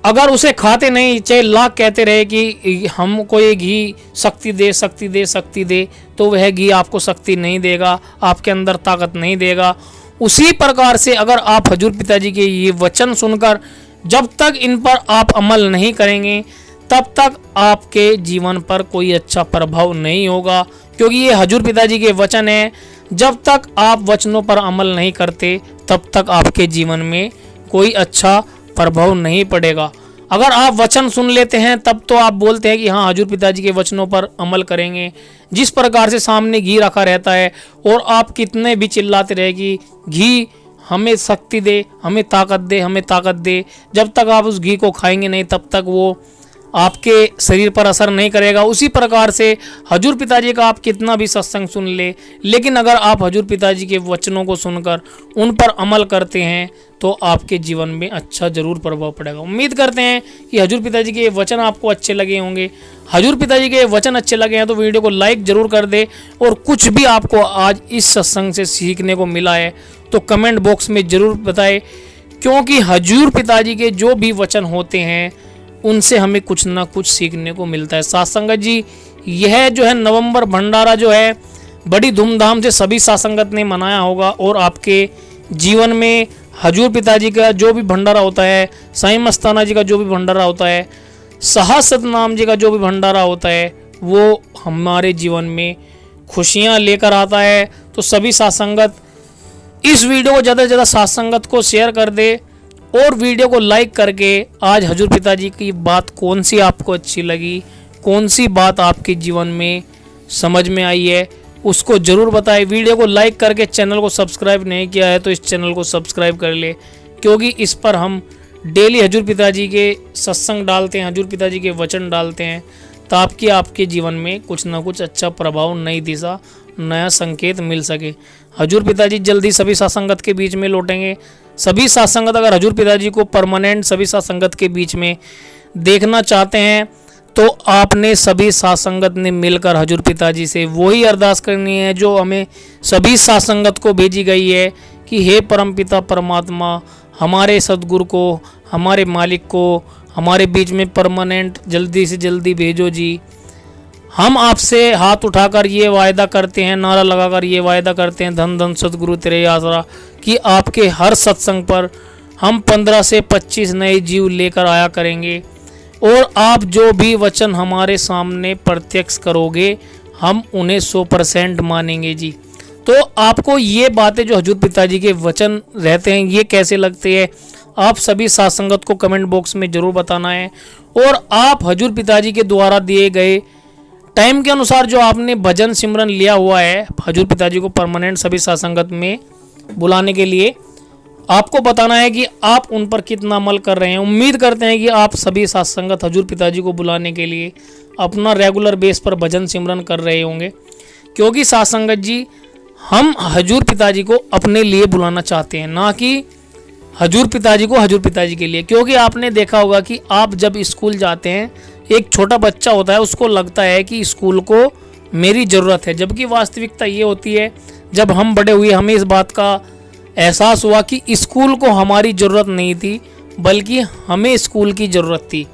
अगर उसे खाते नहीं, चाहे लाख कहते रहे कि हमको ये घी शक्ति दे शक्ति दे शक्ति दे, तो वह घी आपको शक्ति नहीं देगा, आपके अंदर ताकत नहीं देगा। उसी प्रकार से अगर आप हजूर पिताजी के ये वचन सुनकर जब तक इन पर आप अमल नहीं करेंगे, तब तक आपके जीवन पर कोई अच्छा प्रभाव नहीं होगा, क्योंकि ये हजूर पिताजी के वचन है। जब तक आप वचनों पर अमल नहीं करते, तब तक आपके जीवन में कोई अच्छा प्रभाव नहीं पड़ेगा। अगर आप वचन सुन लेते हैं तब तो आप बोलते हैं कि हाँ हजूर पिताजी के वचनों पर अमल करेंगे। जिस प्रकार से सामने घी रखा रहता है और आप कितने भी चिल्लाते रहे कि घी हमें शक्ति दे, हमें ताकत दे, हमें ताकत दे, जब तक आप उस घी को खाएंगे नहीं तब तक वो आपके शरीर पर असर नहीं करेगा। उसी प्रकार से हजूर पिताजी का आप कितना भी सत्संग सुन ले, लेकिन अगर आप हजूर पिताजी के वचनों को सुनकर उन पर अमल करते हैं तो आपके जीवन में अच्छा जरूर प्रभाव पड़ेगा। उम्मीद करते हैं कि हजूर पिताजी के वचन आपको अच्छे लगे होंगे। हजूर पिताजी के वचन अच्छे लगे हैं तो वीडियो को लाइक जरूर कर दे, और कुछ भी आपको आज इस सत्संग से सीखने को मिला है तो कमेंट बॉक्स में ज़रूर बताएं, क्योंकि हजूर पिताजी के जो भी वचन होते हैं उनसे हमें कुछ ना कुछ सीखने को मिलता है। साथ संगत जी, यह जो है नवंबर भंडारा जो है बड़ी धूमधाम से सभी साथ संगत ने मनाया होगा, और आपके जीवन में हजूर पिताजी का जो भी भंडारा होता है, साईं मस्ताना जी का जो भी भंडारा होता है, सहस्त्रनाम जी का जो भी भंडारा होता है, वो हमारे जीवन में खुशियाँ लेकर आता है। तो सभी साथ संगत इस वीडियो को ज़्यादा से ज़्यादा साथ संगत को शेयर कर दे, और वीडियो को लाइक करके आज हजूर पिताजी की बात कौन सी आपको अच्छी लगी, कौन सी बात आपके जीवन में समझ में आई है, उसको ज़रूर बताएं। वीडियो को लाइक करके चैनल को सब्सक्राइब नहीं किया है तो इस चैनल को सब्सक्राइब कर ले, क्योंकि इस पर हम डेली हजूर पिताजी के सत्संग डालते हैं, हजूर पिताजी के वचन डालते हैं, ताकि आपके जीवन में कुछ ना कुछ अच्छा प्रभाव, नई दिशा, नया संकेत मिल सके। हजूर पिताजी जल्दी सभी साथ संगत के बीच में लौटेंगे। सभी साथ संगत अगर हजूर पिताजी को परमानेंट सभी साथ संगत के बीच में देखना चाहते हैं तो आपने सभी साथ संगत ने मिलकर हजूर पिताजी से वही अरदास करनी है जो हमें सभी साथ संगत को भेजी गई है कि हे परमपिता परमात्मा, हमारे सद्गुरु को, हमारे मालिक को हमारे बीच में परमानेंट जल्दी से जल्दी भेजो जी। हम आपसे हाथ उठाकर ये वायदा करते हैं, नारा लगाकर ये वायदा करते हैं, धन धन सद्गुरु तेरे आसरा, कि आपके हर सत्संग पर हम 15 से 25 नए जीव लेकर आया करेंगे, और आप जो भी वचन हमारे सामने प्रत्यक्ष करोगे हम उन्हें 100% मानेंगे जी। तो आपको ये बातें जो हजूर पिताजी के वचन रहते हैं ये कैसे लगते हैं, आप सभी साथ संगत को कमेंट बॉक्स में ज़रूर बताना है। और आप हजूर पिताजी के द्वारा दिए गए टाइम के अनुसार जो आपने भजन सिमरन लिया हुआ है हजूर पिताजी को परमानेंट सभी साथ संगत में बुलाने के लिए, आपको बताना है कि आप उन पर कितना अमल कर रहे हैं। उम्मीद करते हैं कि आप सभी साथ संगत हजूर पिताजी को बुलाने के लिए अपना रेगुलर बेस पर भजन सिमरन कर रहे होंगे, क्योंकि साथ संगत जी हम हजूर पिताजी को अपने लिए बुलाना चाहते हैं, ना कि हजूर पिताजी को हजूर पिताजी के लिए। क्योंकि आपने देखा होगा कि आप जब स्कूल जाते हैं, एक छोटा बच्चा होता है उसको लगता है कि स्कूल को मेरी ज़रूरत है, जबकि वास्तविकता ये होती है जब हम बड़े हुए हमें इस बात का एहसास हुआ कि स्कूल को हमारी ज़रूरत नहीं थी, बल्कि हमें स्कूल की ज़रूरत थी।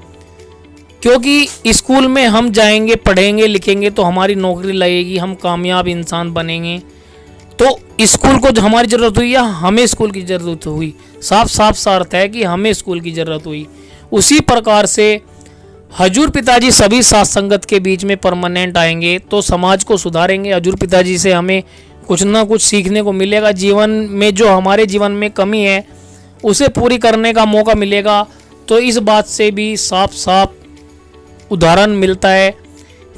क्योंकि स्कूल में हम जाएंगे, पढ़ेंगे, लिखेंगे तो हमारी नौकरी लगेगी, हम कामयाब इंसान बनेंगे। तो स्कूल को जो हमारी ज़रूरत हुई या हमें स्कूल की ज़रूरत हुई, साफ साफ सा अर्थ है कि हमें स्कूल की ज़रूरत हुई। उसी प्रकार से हजूर पिताजी सभी साथ संगत के बीच में परमानेंट आएंगे तो समाज को सुधारेंगे। हजूर पिताजी से हमें कुछ ना कुछ सीखने को मिलेगा, जीवन में जो हमारे जीवन में कमी है उसे पूरी करने का मौका मिलेगा। तो इस बात से भी साफ साफ उदाहरण मिलता है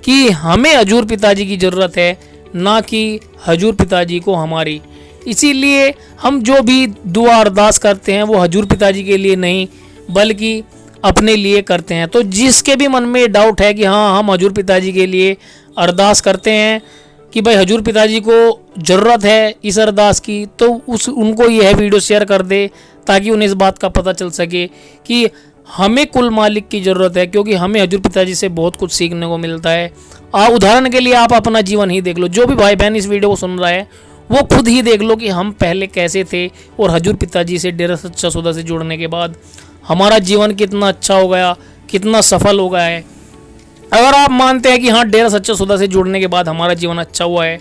कि हमें हजूर पिताजी की ज़रूरत है, ना कि हजूर पिताजी को हमारी। इसीलिए हम जो भी दुआ अरदास करते हैं वो हजूर पिताजी के लिए नहीं बल्कि अपने लिए करते हैं। तो जिसके भी मन में डाउट है कि हाँ हम हजूर पिताजी के लिए अरदास करते हैं कि भाई हजूर पिताजी को ज़रूरत है इस अरदास की, तो उनको यह वीडियो शेयर कर दे ताकि उन्हें इस बात का पता चल सके कि हमें कुल मालिक की ज़रूरत है, क्योंकि हमें हजूर पिताजी से बहुत कुछ सीखने को मिलता है। उदाहरण के लिए आप अपना जीवन ही देख लो, जो भी भाई बहन इस वीडियो को सुन रहा है वो खुद ही देख लो कि हम पहले कैसे थे और हजूर पिताजी से डेरा सच्चा सौदा से जुड़ने के बाद हमारा जीवन कितना अच्छा हो गया, कितना सफल हो गया है। अगर आप मानते हैं कि हाँ डेरा सच्चा सौदा से जुड़ने के बाद हमारा जीवन अच्छा हुआ है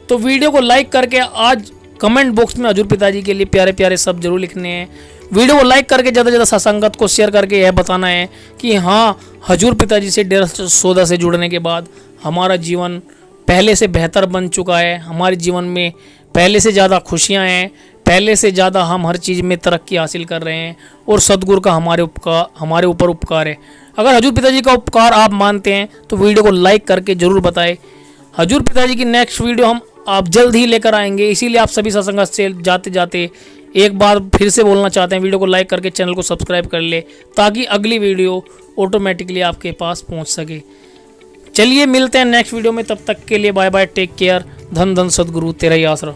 तो वीडियो को लाइक करके आज कमेंट बॉक्स में हजूर पिताजी के लिए प्यारे प्यारे शब्द जरूर लिखने हैं। वीडियो को लाइक करके ज़्यादा से ज़्यादा सत्संगत को शेयर करके यह बताना है कि हाँ हजूर पिताजी से डेरा सच्चा सौदा से जुड़ने के बाद हमारा जीवन पहले से बेहतर बन चुका है, हमारे जीवन में पहले से ज़्यादा खुशियाँ हैं, पहले से ज़्यादा हम हर चीज़ में तरक्की हासिल कर रहे हैं और सदगुरु का हमारे ऊपर उपकार है। अगर हजूर पिताजी का उपकार आप मानते हैं तो वीडियो को लाइक करके ज़रूर बताएं। हजूर पिताजी की नेक्स्ट वीडियो हम आप जल्द ही लेकर आएंगे, इसीलिए आप सभी सत्संग से जाते जाते एक बार फिर से बोलना चाहते हैं वीडियो को लाइक करके चैनल को सब्सक्राइब कर ले ताकि अगली वीडियो ऑटोमेटिकली आपके पास पहुंच सके। चलिए मिलते हैं नेक्स्ट वीडियो में, तब तक के लिए बाय बाय, टेक केयर। धन धन सदगुरु तेरा ही आसरा।